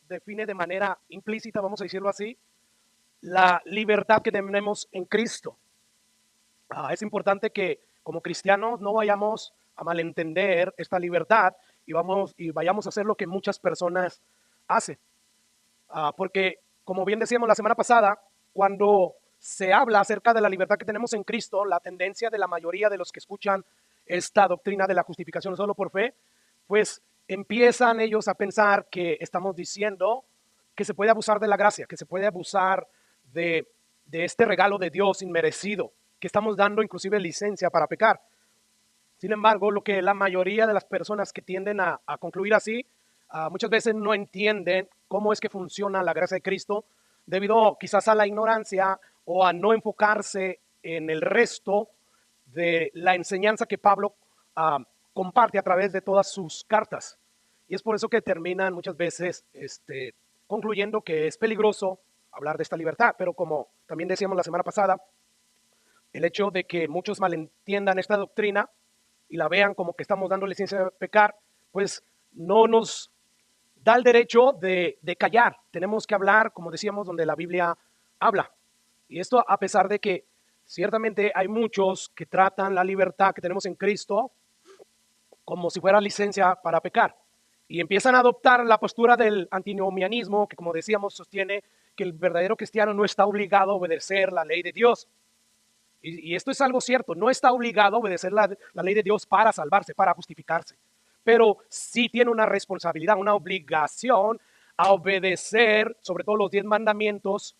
define de manera implícita, vamos a decirlo así, la libertad que tenemos en Cristo. Es importante que como cristianos no vayamos a malentender esta libertad y vayamos a hacer lo que muchas personas hacen. Porque, como bien decíamos la semana pasada, cuando se habla acerca de la libertad que tenemos en Cristo, la tendencia de la mayoría de los que escuchan esta doctrina de la justificación solo por fe, pues empiezan ellos a pensar que estamos diciendo que se puede abusar de la gracia, que se puede abusar de este regalo de Dios inmerecido, que estamos dando inclusive licencia para pecar. Sin embargo, lo que la mayoría de las personas que tienden a concluir así, muchas veces no entienden cómo es que funciona la gracia de Cristo, debido quizás a la ignorancia o a no enfocarse en el resto de la enseñanza que Pablo comparte a través de todas sus cartas. Y es por eso que terminan muchas veces concluyendo que es peligroso hablar de esta libertad. Pero como también decíamos la semana pasada, el hecho de que muchos malentiendan esta doctrina y la vean como que estamos dando licencia de pecar, pues no nos da el derecho de callar. Tenemos que hablar, como decíamos, donde la Biblia habla. Y esto a pesar de que ciertamente hay muchos que tratan la libertad que tenemos en Cristo como si fuera licencia para pecar. Y empiezan a adoptar la postura del antinomianismo, que como decíamos sostiene que el verdadero cristiano no está obligado a obedecer la ley de Dios. Y esto es algo cierto, no está obligado a obedecer la ley de Dios para salvarse, para justificarse. Pero sí tiene una responsabilidad, una obligación a obedecer, sobre todo los 10 mandamientos,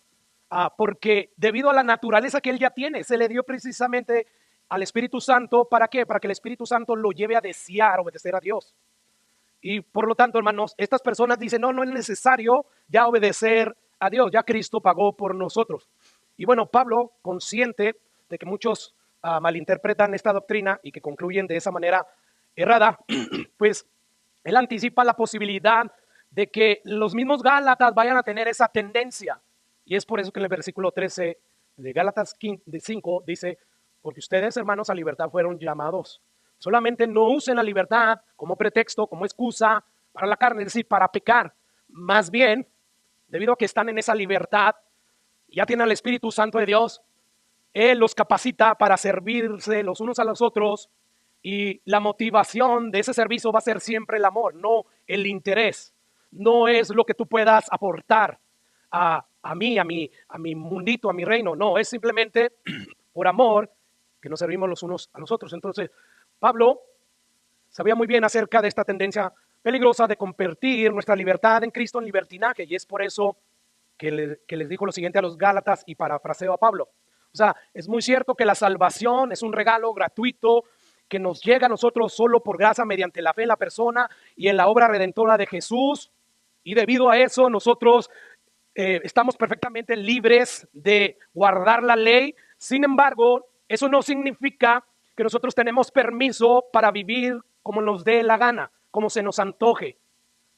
porque debido a la naturaleza que él ya tiene, se le dio precisamente al Espíritu Santo, ¿para qué? Para que el Espíritu Santo lo lleve a desear obedecer a Dios. Y por lo tanto, hermanos, estas personas dicen, no es necesario ya obedecer a Dios, ya Cristo pagó por nosotros. Y bueno, Pablo, consciente de que muchos malinterpretan esta doctrina y que concluyen de esa manera errada, pues él anticipa la posibilidad de que los mismos Gálatas vayan a tener esa tendencia. Y es por eso que en el versículo 13 de Gálatas 5 dice, porque ustedes, hermanos, a libertad fueron llamados. Solamente no usen la libertad como pretexto, como excusa para la carne, es decir, para pecar. Más bien, debido a que están en esa libertad, ya tienen al Espíritu Santo de Dios, Él los capacita para servirse los unos a los otros, y la motivación de ese servicio va a ser siempre el amor, no el interés. No es lo que tú puedas aportar a mí, a mi mundito, a mi reino. No, es simplemente por amor que nos servimos los unos a los otros. Entonces, Pablo sabía muy bien acerca de esta tendencia peligrosa de convertir nuestra libertad en Cristo en libertinaje, y es por eso que les dijo lo siguiente a los Gálatas, y parafraseo a Pablo. O sea, es muy cierto que la salvación es un regalo gratuito que nos llega a nosotros solo por gracia mediante la fe en la persona y en la obra redentora de Jesús, y debido a eso nosotros estamos perfectamente libres de guardar la ley. Sin embargo, eso no significa que nosotros tenemos permiso para vivir como nos dé la gana, como se nos antoje.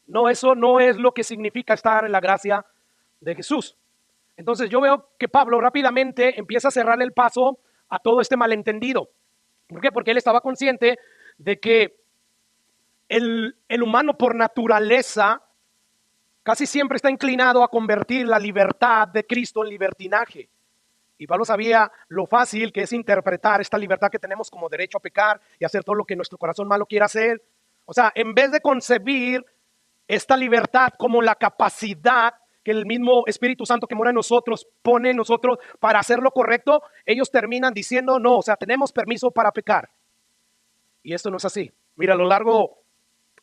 No, eso no es lo que significa estar en la gracia de Jesús. Entonces yo veo que Pablo rápidamente empieza a cerrar el paso a todo este malentendido. ¿Por qué? Porque él estaba consciente de que el humano por naturaleza casi siempre está inclinado a convertir la libertad de Cristo en libertinaje. Y Pablo sabía lo fácil que es interpretar esta libertad que tenemos como derecho a pecar y hacer todo lo que nuestro corazón malo quiera hacer. O sea, en vez de concebir esta libertad como la capacidad que el mismo Espíritu Santo que mora en nosotros pone en nosotros para hacer lo correcto, ellos terminan diciendo no, o sea, tenemos permiso para pecar. Y esto no es así. Mira, a lo largo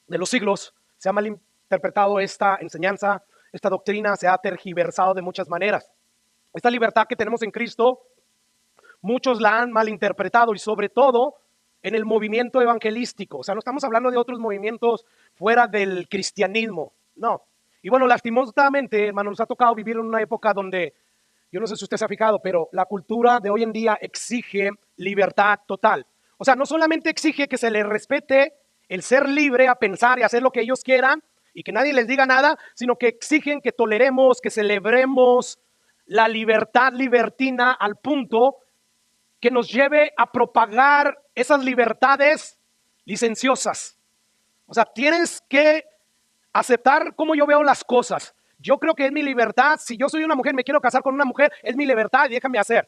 de los siglos se ha malinterpretado esta enseñanza, esta doctrina se ha tergiversado de muchas maneras. Esta libertad que tenemos en Cristo, muchos la han malinterpretado, y sobre todo en el movimiento evangelístico. O sea, no estamos hablando de otros movimientos fuera del cristianismo, no. Y bueno, lastimosamente, hermano, nos ha tocado vivir en una época donde, yo no sé si usted se ha fijado, pero la cultura de hoy en día exige libertad total. O sea, no solamente exige que se les respete el ser libre a pensar y hacer lo que ellos quieran y que nadie les diga nada, sino que exigen que toleremos, que celebremos la libertad libertina al punto que nos lleve a propagar esas libertades licenciosas. O sea, tienes que aceptar cómo yo veo las cosas. yo creo que es mi libertad. Si yo soy una mujer, me quiero casar con una mujer, es mi libertad y déjame hacer.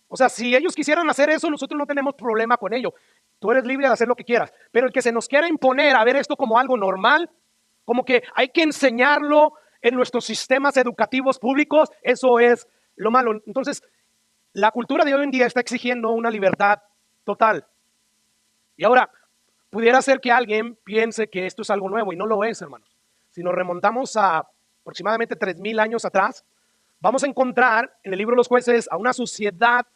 O sea, si ellos quisieran hacer eso, nosotros no tenemos problema con ello. Tú eres libre de hacer lo que quieras. Pero el que se nos quiera imponer a ver esto como algo normal, como que hay que enseñarlo en nuestros sistemas educativos públicos, eso es lo malo. Entonces, la cultura de hoy en día está exigiendo una libertad total. Y ahora, pudiera ser que alguien piense que esto es algo nuevo y no lo es, hermanos. Si nos remontamos a aproximadamente 3000 años atrás, vamos a encontrar en el libro de los Jueces a una sociedad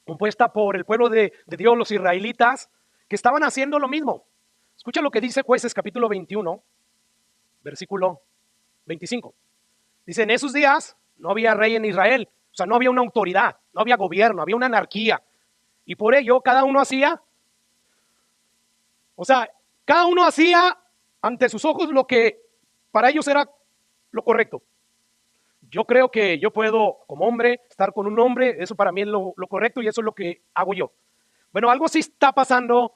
compuesta por el pueblo de Dios, los israelitas, que estaban haciendo lo mismo. Escucha lo que dice Jueces capítulo 21, versículo 25. Dice, en esos días no había rey en Israel, o sea, no había una autoridad, no había gobierno, había una anarquía. Y por ello cada uno hacía ante sus ojos lo que para ellos era lo correcto. Yo creo que yo puedo, como hombre, estar con un hombre, eso para mí es lo correcto y eso es lo que hago yo. Bueno, algo sí está pasando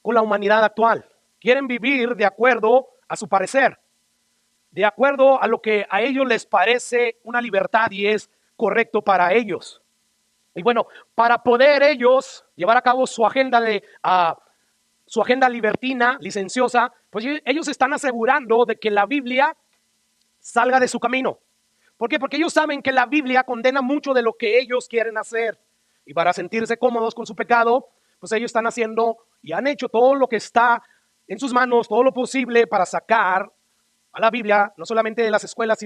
con la humanidad actual. Quieren vivir de acuerdo a su parecer, de acuerdo a lo que a ellos les parece una libertad y es correcto para ellos. Y bueno, para poder ellos llevar a cabo su agenda su agenda libertina, licenciosa, pues ellos están asegurando de que la Biblia salga de su camino. ¿Por qué? Porque ellos saben que la Biblia condena mucho de lo que ellos quieren hacer. Y para sentirse cómodos con su pecado, pues ellos están haciendo y han hecho todo lo que está en sus manos, todo lo posible para sacar a la Biblia, no solamente de las escuelas,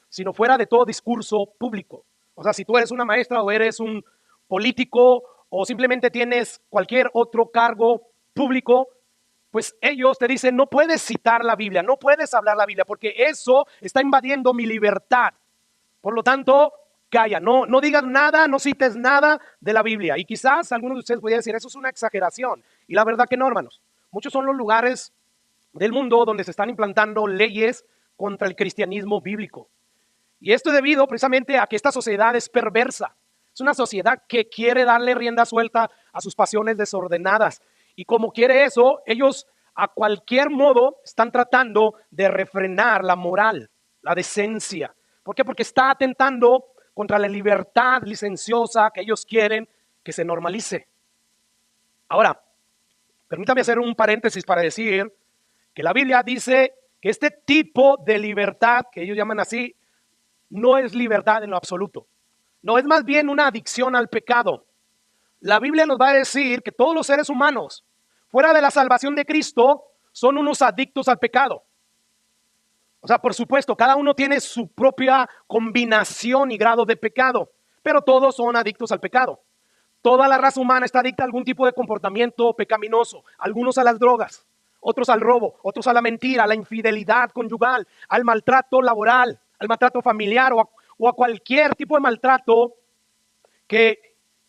sino fuera de todo discurso público. O sea, si tú eres una maestra o eres un político o simplemente tienes cualquier otro cargo público, pues ellos te dicen, no puedes citar la Biblia, no puedes hablar la Biblia, porque eso está invadiendo mi libertad. Por lo tanto, calla, no digas nada, no cites nada de la Biblia. Y quizás algunos de ustedes podrían decir, eso es una exageración. Y la verdad que no, hermanos. Muchos son los lugares del mundo donde se están implantando leyes contra el cristianismo bíblico. Y esto es debido precisamente a que esta sociedad es perversa. Es una sociedad que quiere darle rienda suelta a sus pasiones desordenadas. Y como quiere eso, ellos a cualquier modo están tratando de refrenar la moral, la decencia. ¿Por qué? Porque está atentando contra la libertad licenciosa que ellos quieren que se normalice. Ahora, permítame hacer un paréntesis para decir que la Biblia dice que este tipo de libertad, que ellos llaman así, no es libertad en lo absoluto. No, es más bien una adicción al pecado. La Biblia nos va a decir que todos los seres humanos, fuera de la salvación de Cristo, son unos adictos al pecado. O sea, por supuesto, cada uno tiene su propia combinación y grado de pecado, pero todos son adictos al pecado. Toda la raza humana está adicta a algún tipo de comportamiento pecaminoso, algunos a las drogas, otros al robo, otros a la mentira, a la infidelidad conyugal, al maltrato laboral, al maltrato familiar o a cualquier tipo de maltrato que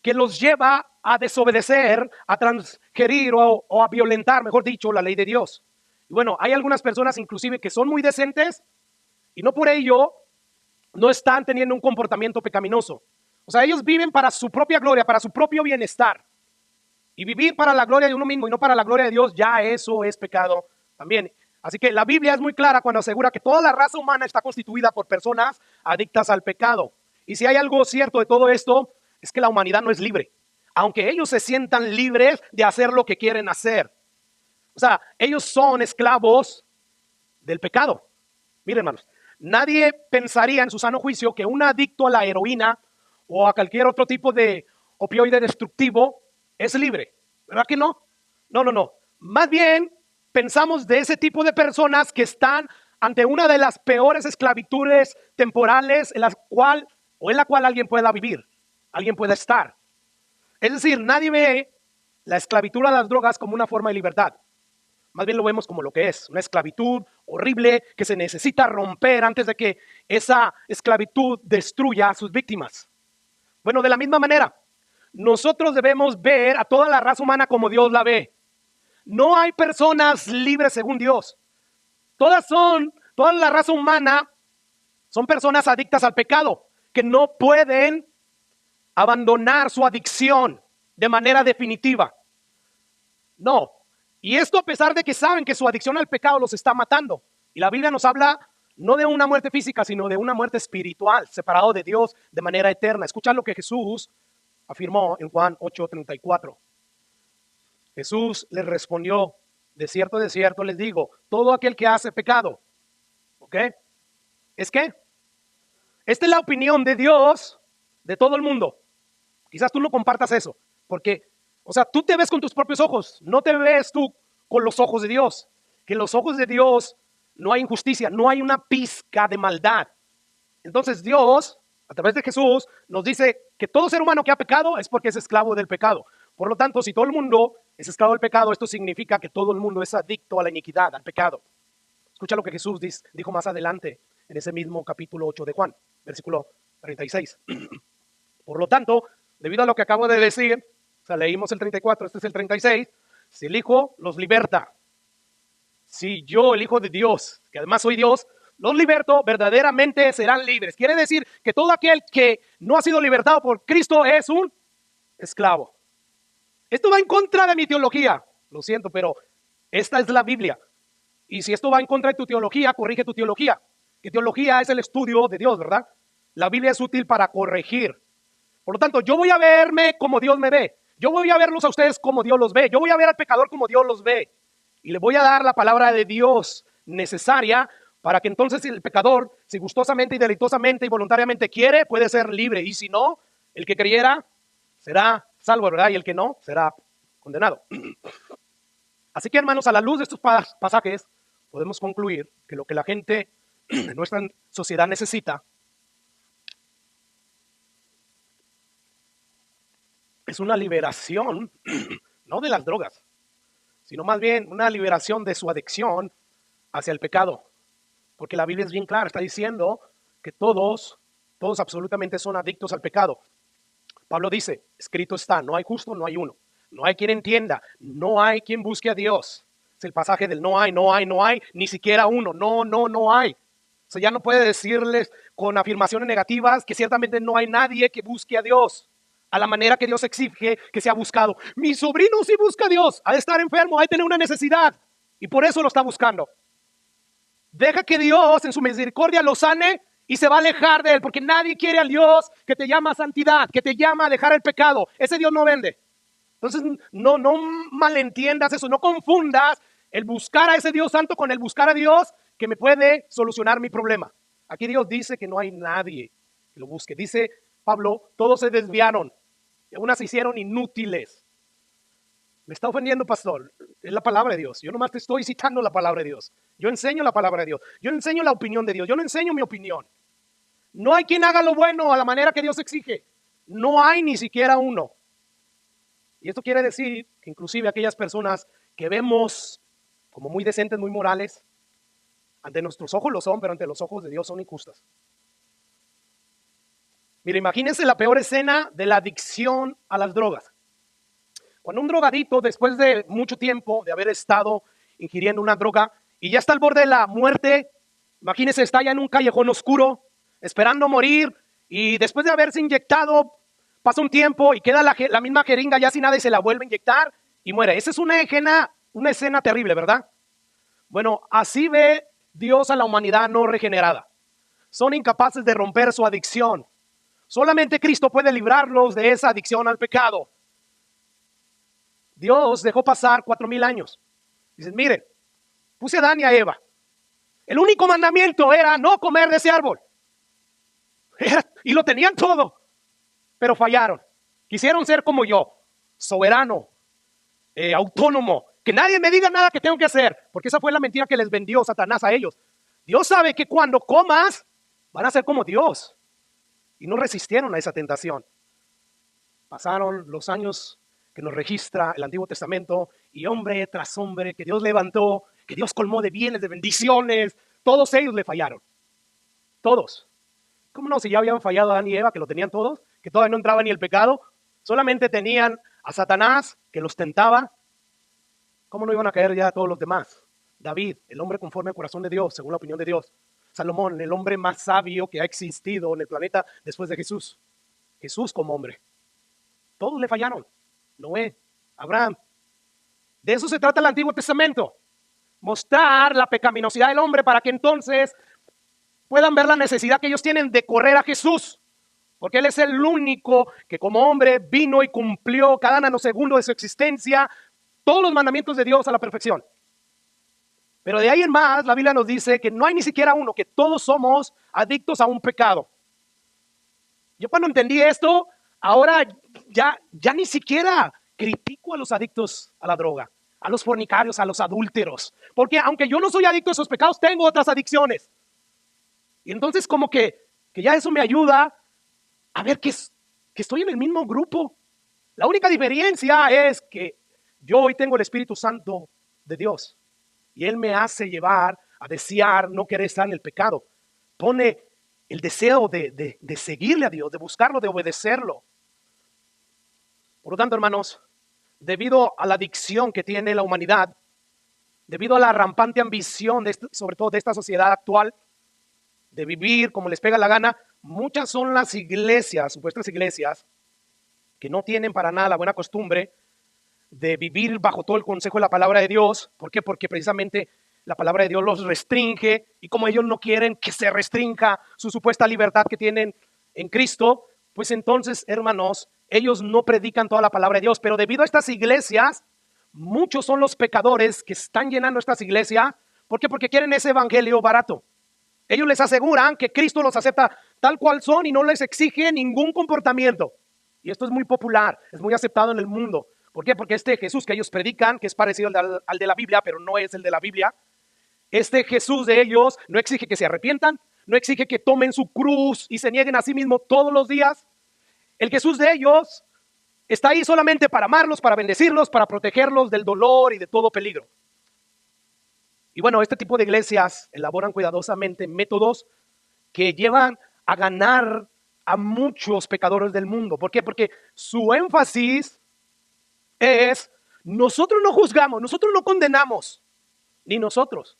los lleva a desobedecer, a transgredir o a violentar, mejor dicho, la ley de Dios. Y bueno, hay algunas personas inclusive que son muy decentes y no por ello no están teniendo un comportamiento pecaminoso. O sea, ellos viven para su propia gloria, para su propio bienestar. Y vivir para la gloria de uno mismo y no para la gloria de Dios, ya eso es pecado también. Así que la Biblia es muy clara cuando asegura que toda la raza humana está constituida por personas adictas al pecado. Y si hay algo cierto de todo esto, es que la humanidad no es libre. Aunque ellos se sientan libres de hacer lo que quieren hacer. O sea, ellos son esclavos del pecado. Miren, hermanos, nadie pensaría en su sano juicio que un adicto a la heroína o a cualquier otro tipo de opioide destructivo es libre. ¿Verdad que no? No. Más bien pensamos de ese tipo de personas que están ante una de las peores esclavitudes temporales en la cual alguien pueda vivir, alguien pueda estar. Es decir, nadie ve la esclavitud a las drogas como una forma de libertad. Más bien lo vemos como lo que es, una esclavitud horrible que se necesita romper antes de que esa esclavitud destruya a sus víctimas. Bueno, de la misma manera, nosotros debemos ver a toda la raza humana como Dios la ve. No hay personas libres según Dios. Toda la raza humana son personas adictas al pecado, que no pueden abandonar su adicción de manera definitiva. No. Y esto a pesar de que saben que su adicción al pecado los está matando. Y la Biblia nos habla no de una muerte física, sino de una muerte espiritual, separado de Dios de manera eterna. Escucha lo que Jesús afirmó en Juan 8:34. Jesús les respondió, de cierto les digo, todo aquel que hace pecado, ¿ok? ¿Es qué? Esta es la opinión de Dios de todo el mundo. Quizás tú no compartas eso, porque, o sea, tú te ves con tus propios ojos, no te ves tú con los ojos de Dios. Que en los ojos de Dios no hay injusticia, no hay una pizca de maldad. Entonces Dios, a través de Jesús, nos dice que todo ser humano que ha pecado es porque es esclavo del pecado. Por lo tanto, si todo el mundo es esclavo del pecado, esto significa que todo el mundo es adicto a la iniquidad, al pecado. Escucha lo que Jesús dijo más adelante en ese mismo capítulo 8 de Juan, versículo 36. Por lo tanto, debido a lo que acabo de decir, o sea, leímos el 34, este es el 36, si el Hijo los liberta, si yo, el Hijo de Dios, que además soy Dios, los liberto, verdaderamente serán libres. Quiere decir que todo aquel que no ha sido libertado por Cristo es un esclavo. Esto va en contra de mi teología, lo siento, pero esta es la Biblia. Y si esto va en contra de tu teología, corrige tu teología. Que teología es el estudio de Dios, ¿verdad? La Biblia es útil para corregir. Por lo tanto, yo voy a verme como Dios me ve. Yo voy a verlos a ustedes como Dios los ve. Yo voy a ver al pecador como Dios los ve. Y le voy a dar la palabra de Dios necesaria para que entonces el pecador, si gustosamente y deleitosamente y voluntariamente quiere, puede ser libre. Y si no, el que creyera será salvo, ¿verdad? Y el que no, será condenado. Así que, hermanos, a la luz de estos pasajes, podemos concluir que lo que la gente de nuestra sociedad necesita es una liberación, no de las drogas, sino más bien una liberación de su adicción hacia el pecado. Porque la Biblia es bien clara, está diciendo que todos absolutamente son adictos al pecado. Pablo dice, escrito está, no hay justo, no hay uno. No hay quien entienda, no hay quien busque a Dios. Es el pasaje del no hay, ni siquiera uno, no hay. O sea, ya no puede decirles con afirmaciones negativas que ciertamente no hay nadie que busque a Dios a la manera que Dios exige que sea buscado. Mi sobrino sí busca a Dios, ha de estar enfermo, ha de tener una necesidad y por eso lo está buscando. Deja que Dios en su misericordia lo sane y se va a alejar de él, porque nadie quiere al Dios que te llama a santidad, que te llama a dejar el pecado. Ese Dios no vende. Entonces no malentiendas eso, no confundas el buscar a ese Dios santo con el buscar a Dios que me puede solucionar mi problema. Aquí Dios dice que no hay nadie que lo busque. Dice Pablo, todos se desviaron y algunas se hicieron inútiles. Me está ofendiendo, pastor. Es la palabra de Dios. Yo nomás te estoy citando la palabra de Dios. Yo enseño la palabra de Dios. Yo enseño la opinión de Dios. Yo no enseño mi opinión. No hay quien haga lo bueno a la manera que Dios exige. No hay ni siquiera uno. Y esto quiere decir que inclusive aquellas personas que vemos como muy decentes, muy morales, ante nuestros ojos lo son, pero ante los ojos de Dios son injustas. Mira, imagínense la peor escena de la adicción a las drogas. Cuando un drogadito, después de mucho tiempo de haber estado ingiriendo una droga y ya está al borde de la muerte, imagínense, está ya en un callejón oscuro, esperando morir, y después de haberse inyectado, pasa un tiempo y queda la misma jeringa ya sin nada y se la vuelve a inyectar y muere. Esa es una escena terrible, ¿verdad? Bueno, así ve Dios a la humanidad no regenerada. Son incapaces de romper su adicción. Solamente Cristo puede librarlos de esa adicción al pecado. Dios dejó pasar 4,000 años. Dicen, miren, puse a Adán y a Eva. El único mandamiento era no comer de ese árbol. Y lo tenían todo, pero fallaron. Quisieron ser como yo, soberano, autónomo, que nadie me diga nada que tengo que hacer, porque esa fue la mentira que les vendió Satanás a ellos. Dios sabe que cuando comas, van a ser como Dios. Y no resistieron a esa tentación. Pasaron los años que nos registra el Antiguo Testamento y hombre tras hombre que Dios levantó, que Dios colmó de bienes, de bendiciones, todos ellos le fallaron. Todos. ¿Cómo no? Si ya habían fallado Adán y Eva, que lo tenían todos, que todavía no entraba ni el pecado, solamente tenían a Satanás que los tentaba. ¿Cómo no iban a caer ya todos los demás? David, el hombre conforme al corazón de Dios, según la opinión de Dios. Salomón, el hombre más sabio que ha existido en el planeta después de Jesús. Jesús como hombre. Todos le fallaron. Noé, Abraham. De eso se trata el Antiguo Testamento. Mostrar la pecaminosidad del hombre para que entonces puedan ver la necesidad que ellos tienen de correr a Jesús. Porque Él es el único que como hombre vino y cumplió cada nanosegundo de su existencia todos los mandamientos de Dios a la perfección. Pero de ahí en más, la Biblia nos dice que no hay ni siquiera uno, que todos somos adictos a un pecado. Yo cuando entendí esto, ahora ya ni siquiera critico a los adictos a la droga, a los fornicarios, a los adúlteros. Porque aunque yo no soy adicto a esos pecados, tengo otras adicciones. Y entonces como que ya eso me ayuda a ver que estoy en el mismo grupo. La única diferencia es que yo hoy tengo el Espíritu Santo de Dios. Y Él me hace llevar a desear no querer estar en el pecado. Pone el deseo de seguirle a Dios, de buscarlo, de obedecerlo. Por lo tanto, hermanos, debido a la adicción que tiene la humanidad, debido a la rampante ambición, sobre todo de esta sociedad actual, de vivir como les pega la gana, muchas son las iglesias, supuestas iglesias, que no tienen para nada la buena costumbre de vivir bajo todo el consejo de la palabra de Dios. ¿Por qué? Porque precisamente la palabra de Dios los restringe, y como ellos no quieren que se restrinja su supuesta libertad que tienen en Cristo, pues entonces, hermanos, ellos no predican toda la palabra de Dios. Pero debido a estas iglesias, muchos son los pecadores que están llenando estas iglesias. ¿Por qué? Porque quieren ese evangelio barato. Ellos les aseguran que Cristo los acepta tal cual son y no les exige ningún comportamiento. Y esto es muy popular, es muy aceptado en el mundo. ¿Por qué? Porque este Jesús que ellos predican, que es parecido al de la Biblia, pero no es el de la Biblia, este Jesús de ellos no exige que se arrepientan, no exige que tomen su cruz y se nieguen a sí mismos todos los días. El Jesús de ellos está ahí solamente para amarlos, para bendecirlos, para protegerlos del dolor y de todo peligro. Y bueno, este tipo de iglesias elaboran cuidadosamente métodos que llevan a ganar a muchos pecadores del mundo. ¿Por qué? Porque su énfasis es: nosotros no juzgamos, nosotros no condenamos, ni nosotros,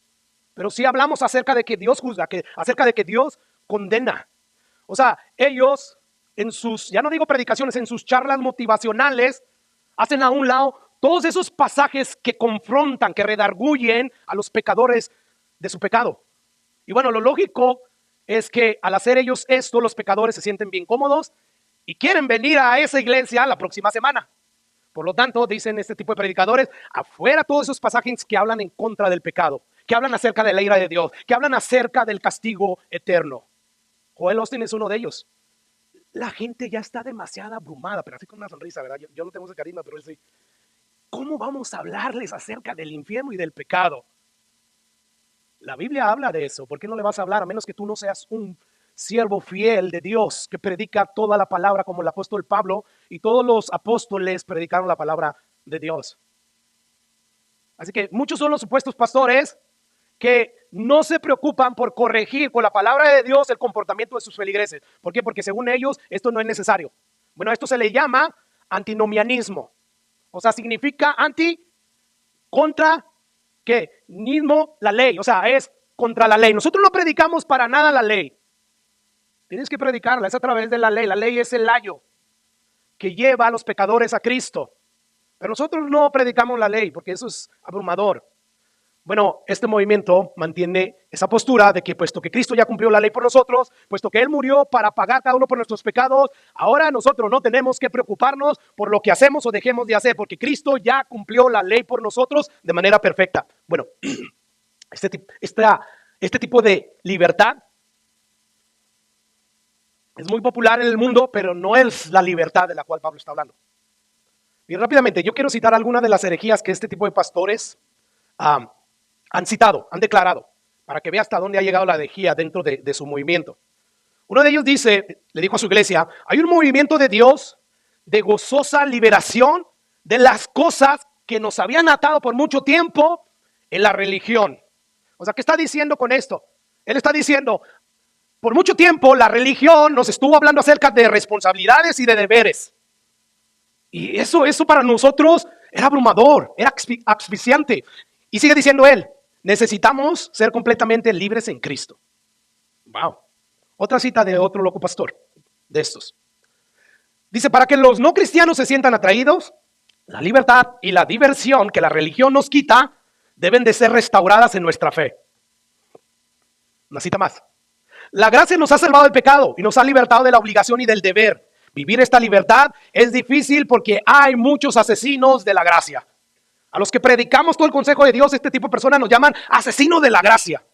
pero sí hablamos acerca de que Dios juzga, acerca de que Dios condena. O sea, ellos en sus, ya no digo predicaciones, en sus charlas motivacionales, hacen a un lado todos esos pasajes que confrontan, que redarguyen a los pecadores de su pecado. Y bueno, lo lógico es que al hacer ellos esto, los pecadores se sienten bien cómodos y quieren venir a esa iglesia la próxima semana. Por lo tanto, dicen este tipo de predicadores: afuera todos esos pasajes que hablan en contra del pecado, que hablan acerca de la ira de Dios, que hablan acerca del castigo eterno. Joel Osteen es uno de ellos. La gente ya está demasiado abrumada, pero así con una sonrisa, ¿verdad? Yo no tengo ese carisma, pero él sí. ¿Cómo vamos a hablarles acerca del infierno y del pecado? La Biblia habla de eso. ¿Por qué no le vas a hablar? A menos que tú no seas un siervo fiel de Dios que predica toda la palabra, como el apóstol Pablo y todos los apóstoles predicaron la palabra de Dios. Así que muchos son los supuestos pastores que no se preocupan por corregir con la palabra de Dios el comportamiento de sus feligreses. ¿Por qué? Porque según ellos esto no es necesario. Bueno, esto se le llama antinomianismo. O sea, significa anti, contra, ¿qué? Mismo la ley, o sea, es contra la ley. Nosotros no predicamos para nada la ley. Tienes que predicarla, es a través de la ley. La ley es el layo que lleva a los pecadores a Cristo. Pero nosotros no predicamos la ley porque eso es abrumador. Bueno, este movimiento mantiene esa postura de que puesto que Cristo ya cumplió la ley por nosotros, puesto que Él murió para pagar cada uno por nuestros pecados, ahora nosotros no tenemos que preocuparnos por lo que hacemos o dejemos de hacer, porque Cristo ya cumplió la ley por nosotros de manera perfecta. Bueno, este tipo de libertad es muy popular en el mundo, pero no es la libertad de la cual Pablo está hablando. Y rápidamente, yo quiero citar algunas de las herejías que este tipo de pastores han citado, han declarado, para que vea hasta dónde ha llegado la herejía dentro de su movimiento. Uno de ellos dice, le dijo a su iglesia: hay un movimiento de Dios de gozosa liberación de las cosas que nos habían atado por mucho tiempo en la religión. O sea, ¿qué está diciendo con esto? Él está diciendo: por mucho tiempo la religión nos estuvo hablando acerca de responsabilidades y de deberes. Y eso para nosotros era abrumador, era asfixiante. Y sigue diciendo él: necesitamos ser completamente libres en Cristo. Wow. Otra cita de otro loco pastor de estos. Dice: para que los no cristianos se sientan atraídos, la libertad y la diversión que la religión nos quita deben de ser restauradas en nuestra fe. Una cita más. La gracia nos ha salvado del pecado y nos ha libertado de la obligación y del deber. Vivir esta libertad es difícil porque hay muchos asesinos de la gracia. A los que predicamos todo el consejo de Dios, este tipo de personas nos llaman asesinos de la gracia.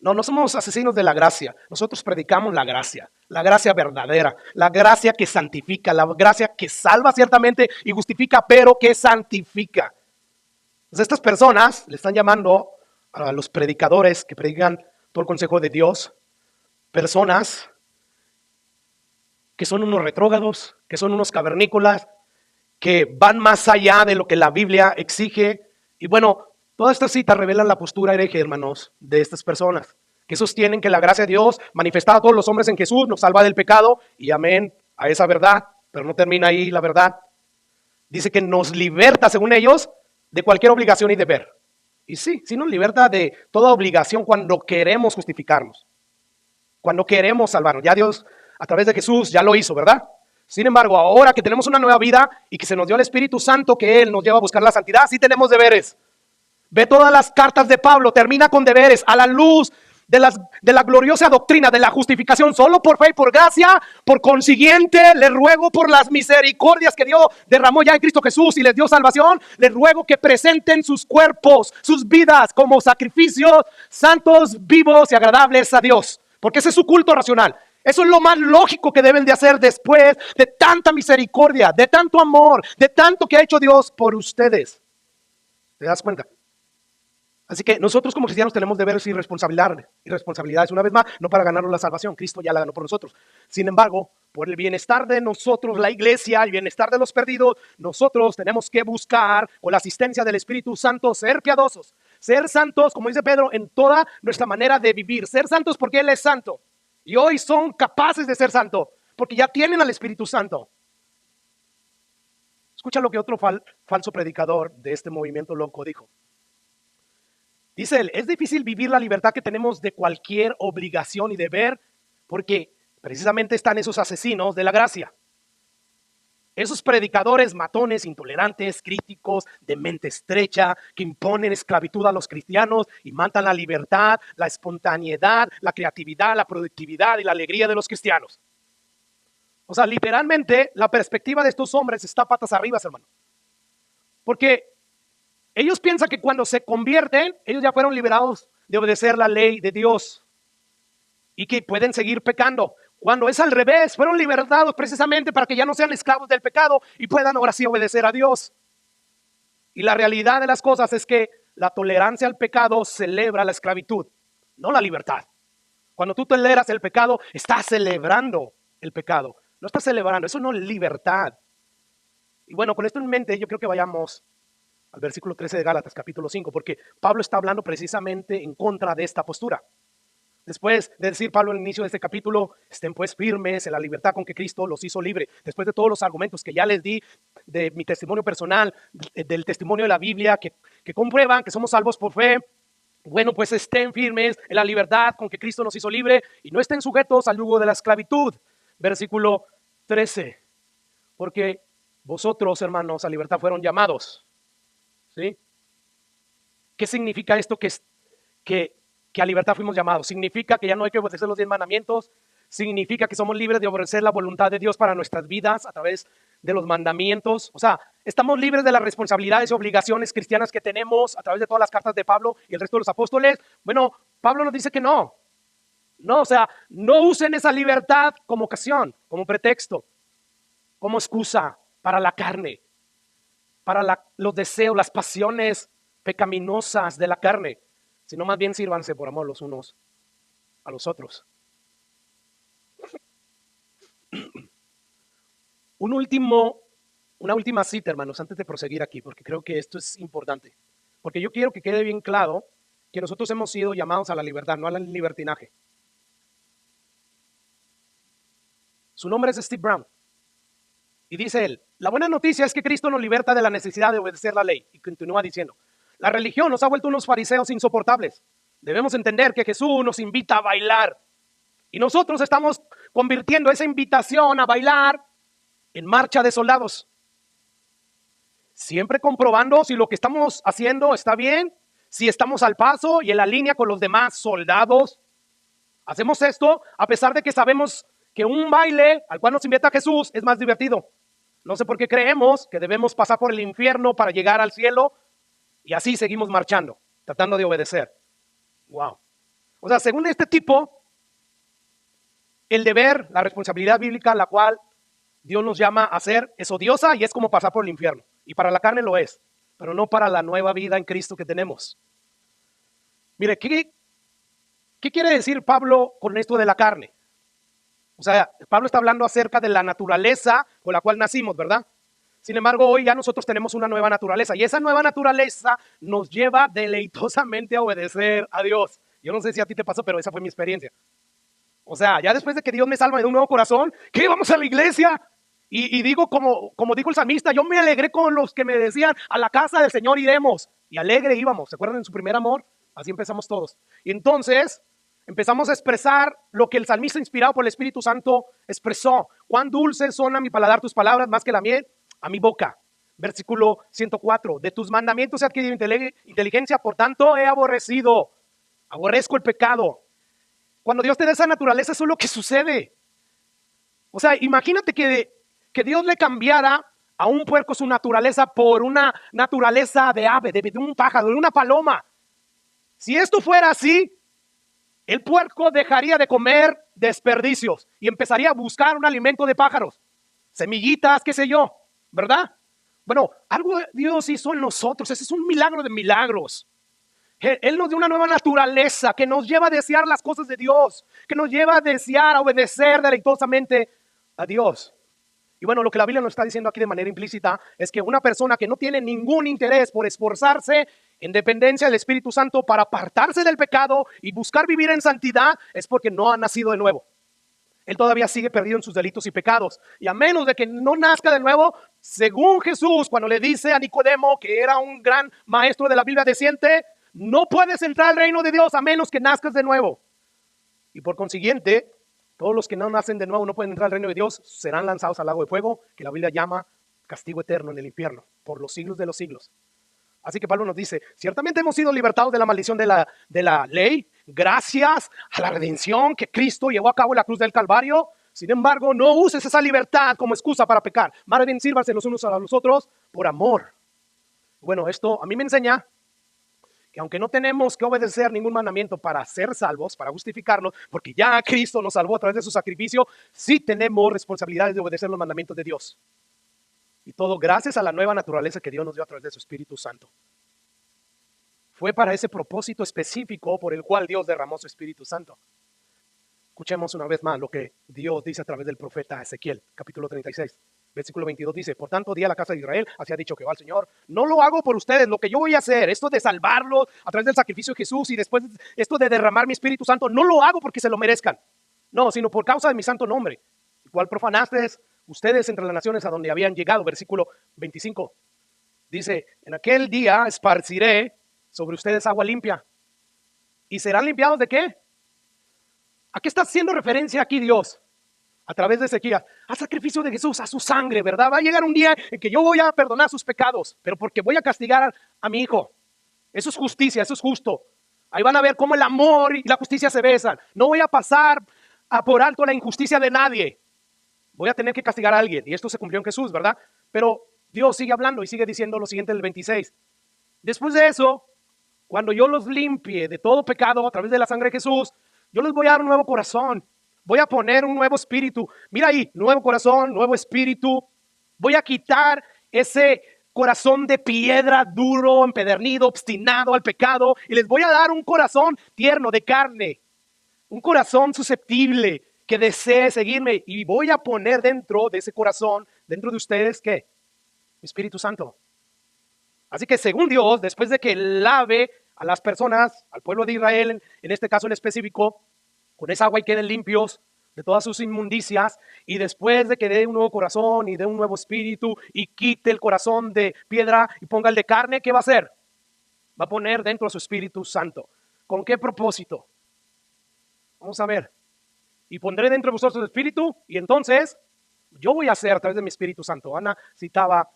No, no somos asesinos de la gracia. Nosotros predicamos la gracia verdadera, la gracia que santifica, la gracia que salva ciertamente y justifica, pero que santifica. Entonces, estas personas le están llamando a los predicadores que predican todo el consejo de Dios, personas que son unos retrógrados, que son unos cavernícolas, que van más allá de lo que la Biblia exige. Y bueno, todas estas citas revelan la postura hereje, hermanos, de estas personas, que sostienen que la gracia de Dios manifestada a todos los hombres en Jesús nos salva del pecado, y amén a esa verdad, pero no termina ahí la verdad. Dice que nos liberta, según ellos, de cualquier obligación y deber. Y sí nos liberta de toda obligación cuando queremos justificarnos, cuando queremos salvarnos. Ya Dios, a través de Jesús, ya lo hizo, ¿verdad? Sin embargo, ahora que tenemos una nueva vida y que se nos dio el Espíritu Santo, que Él nos lleva a buscar la santidad, sí tenemos deberes. Ve todas las cartas de Pablo, termina con deberes, a la luz de la gloriosa doctrina de la justificación, solo por fe y por gracia. Por consiguiente, les ruego por las misericordias que Dios derramó ya en Cristo Jesús y les dio salvación, les ruego que presenten sus cuerpos, sus vidas como sacrificios santos, vivos y agradables a Dios, porque ese es su culto racional. Eso es lo más lógico que deben de hacer después de tanta misericordia, de tanto amor, de tanto que ha hecho Dios por ustedes. ¿Te das cuenta? Así que nosotros como cristianos tenemos deberes y responsabilidades, una vez más, no para ganarnos la salvación, Cristo ya la ganó por nosotros. Sin embargo, por el bienestar de nosotros, la iglesia, el bienestar de los perdidos, nosotros tenemos que buscar, con la asistencia del Espíritu Santo, ser piadosos, ser santos, como dice Pedro, en toda nuestra manera de vivir. Ser santos porque Él es santo. Y hoy son capaces de ser santos, porque ya tienen al Espíritu Santo. Escucha lo que otro falso predicador de este movimiento loco dijo. Dice él, es difícil vivir la libertad que tenemos de cualquier obligación y deber, porque precisamente están esos asesinos de la gracia. Esos predicadores matones, intolerantes, críticos, de mente estrecha, que imponen esclavitud a los cristianos y matan la libertad, la espontaneidad, la creatividad, la productividad y la alegría de los cristianos. O sea, literalmente la perspectiva de estos hombres está patas arriba, hermano. Porque ellos piensan que cuando se convierten, ellos ya fueron liberados de obedecer la ley de Dios y que pueden seguir pecando. Cuando es al revés, fueron liberados precisamente para que ya no sean esclavos del pecado y puedan ahora sí obedecer a Dios. Y la realidad de las cosas es que la tolerancia al pecado celebra la esclavitud, no la libertad. Cuando tú toleras el pecado, estás celebrando el pecado. No estás celebrando, eso no es libertad. Y bueno, con esto en mente, yo creo que vayamos al versículo 13 de Gálatas, capítulo 5, porque Pablo está hablando precisamente en contra de esta postura. Después de decir Pablo al inicio de este capítulo, estén pues firmes en la libertad con que Cristo los hizo libre. Después de todos los argumentos que ya les di de mi testimonio personal, del testimonio de la Biblia, que comprueban que somos salvos por fe, bueno, pues estén firmes en la libertad con que Cristo nos hizo libre y no estén sujetos al yugo de la esclavitud. Versículo 13, porque vosotros, hermanos, a libertad fueron llamados. ¿Sí? ¿Qué significa esto que a libertad fuimos llamados? Significa que ya no hay que obedecer los 10 mandamientos. Significa que somos libres de obedecer la voluntad de Dios para nuestras vidas a través de los mandamientos. O sea, estamos libres de las responsabilidades y obligaciones cristianas que tenemos a través de todas las cartas de Pablo y el resto de los apóstoles. Bueno, Pablo nos dice que no. No, o sea, no usen esa libertad como ocasión, como pretexto, como excusa para la carne, para los deseos, las pasiones pecaminosas de la carne, sino más bien sírvanse por amor los unos a los otros. Una última cita, hermanos, antes de proseguir aquí, porque creo que esto es importante. Porque yo quiero que quede bien claro que nosotros hemos sido llamados a la libertad, no al libertinaje. Su nombre es Steve Brown. Y dice él, la buena noticia es que Cristo nos liberta de la necesidad de obedecer la ley. Y continúa diciendo, la religión nos ha vuelto unos fariseos insoportables. Debemos entender que Jesús nos invita a bailar. Y nosotros estamos convirtiendo esa invitación a bailar en marcha de soldados. Siempre comprobando si lo que estamos haciendo está bien, si estamos al paso y en la línea con los demás soldados. Hacemos esto a pesar de que sabemos que un baile al cual nos invita Jesús es más divertido. No sé por qué creemos que debemos pasar por el infierno para llegar al cielo y así seguimos marchando, tratando de obedecer. Wow. O sea, según este tipo, el deber, la responsabilidad bíblica, la cual Dios nos llama a hacer, es odiosa y es como pasar por el infierno. Y para la carne lo es, pero no para la nueva vida en Cristo que tenemos. Mire, ¿qué quiere decir Pablo con esto de la carne? O sea, Pablo está hablando acerca de la naturaleza con la cual nacimos, ¿verdad? Sin embargo, hoy ya nosotros tenemos una nueva naturaleza y esa nueva naturaleza nos lleva deleitosamente a obedecer a Dios. Yo no sé si a ti te pasó, pero esa fue mi experiencia. O sea, ya después de que Dios me salva de un nuevo corazón, ¿qué? Vamos a la iglesia. Y digo, como dijo el salmista, yo me alegré con los que me decían, a la casa del Señor iremos. Y alegre íbamos. ¿Se acuerdan de su primer amor? Así empezamos todos. Y entonces empezamos a expresar lo que el salmista, inspirado por el Espíritu Santo, expresó. Cuán dulces son a mi paladar tus palabras, más que la miel a mi boca. Versículo 104. De tus mandamientos he adquirido inteligencia, por tanto he aborrezco el pecado. Cuando Dios te da esa naturaleza, eso es lo que sucede. O sea, imagínate que Dios le cambiara a un puerco su naturaleza por una naturaleza de ave, de un pájaro, de una paloma. Si esto fuera así, el puerco dejaría de comer desperdicios y empezaría a buscar un alimento de pájaros, semillitas, qué sé yo, ¿verdad? Bueno, algo Dios hizo en nosotros, ese es un milagro de milagros. Él nos dio una nueva naturaleza que nos lleva a desear las cosas de Dios, que nos lleva a desear, a obedecer deleitosamente a Dios. Y bueno, lo que la Biblia nos está diciendo aquí de manera implícita es que una persona que no tiene ningún interés por esforzarse en dependencia del Espíritu Santo para apartarse del pecado y buscar vivir en santidad es porque no ha nacido de nuevo. Él todavía sigue perdido en sus delitos y pecados. Y a menos de que no nazca de nuevo, según Jesús, cuando le dice a Nicodemo, que era un gran maestro de la Biblia decente, no puedes entrar al reino de Dios a menos que nazcas de nuevo. Y por consiguiente, todos los que no nacen de nuevo no pueden entrar al reino de Dios, serán lanzados al lago de fuego, que la Biblia llama castigo eterno en el infierno, por los siglos de los siglos. Así que Pablo nos dice, ciertamente hemos sido libertados de la maldición de la ley, gracias a la redención que Cristo llevó a cabo en la cruz del Calvario. Sin embargo, no uses esa libertad como excusa para pecar. Más bien sírvanse los unos a los otros por amor. Bueno, esto a mí me enseña que aunque no tenemos que obedecer ningún mandamiento para ser salvos, para justificarnos, porque ya Cristo nos salvó a través de su sacrificio, sí tenemos responsabilidades de obedecer los mandamientos de Dios. Y todo gracias a la nueva naturaleza que Dios nos dio a través de su Espíritu Santo. Fue para ese propósito específico por el cual Dios derramó su Espíritu Santo. Escuchemos una vez más lo que Dios dice a través del profeta Ezequiel, capítulo 36. Versículo 22 dice, por tanto, di a la casa de Israel, así ha dicho Jehová el Señor, no lo hago por ustedes, lo que yo voy a hacer, esto de salvarlos a través del sacrificio de Jesús y después esto de derramar mi Espíritu Santo, no lo hago porque se lo merezcan, no, sino por causa de mi santo nombre, el cual profanasteis ustedes entre las naciones a donde habían llegado. Versículo 25, dice, en aquel día esparciré sobre ustedes agua limpia, ¿y serán limpiados de qué? ¿A qué está haciendo referencia aquí Dios? A través de Ezequiel, al sacrificio de Jesús, a su sangre, ¿verdad? Va a llegar un día en que yo voy a perdonar sus pecados, pero porque voy a castigar a mi hijo. Eso es justicia, eso es justo. Ahí van a ver cómo el amor y la justicia se besan. No voy a pasar por alto la injusticia de nadie. Voy a tener que castigar a alguien. Y esto se cumplió en Jesús, ¿verdad? Pero Dios sigue hablando y sigue diciendo lo siguiente del 26. Después de eso, cuando yo los limpie de todo pecado a través de la sangre de Jesús, yo les voy a dar un nuevo corazón. Voy a poner un nuevo espíritu. Mira ahí, nuevo corazón, nuevo espíritu. Voy a quitar ese corazón de piedra, duro, empedernido, obstinado al pecado. Y les voy a dar un corazón tierno, de carne. Un corazón susceptible, que desee seguirme. Y voy a poner dentro de ese corazón, dentro de ustedes, ¿qué? Mi Espíritu Santo. Así que según Dios, después de que lave a las personas, al pueblo de Israel, en este caso en específico, con esa agua y queden limpios de todas sus inmundicias, y después de que dé un nuevo corazón y dé un nuevo espíritu y quite el corazón de piedra y ponga el de carne, ¿qué va a hacer? Va a poner dentro a su Espíritu Santo. ¿Con qué propósito? Vamos a ver. Y pondré dentro de vosotros el Espíritu, y entonces yo voy a hacer a través de mi Espíritu Santo. Ana citaba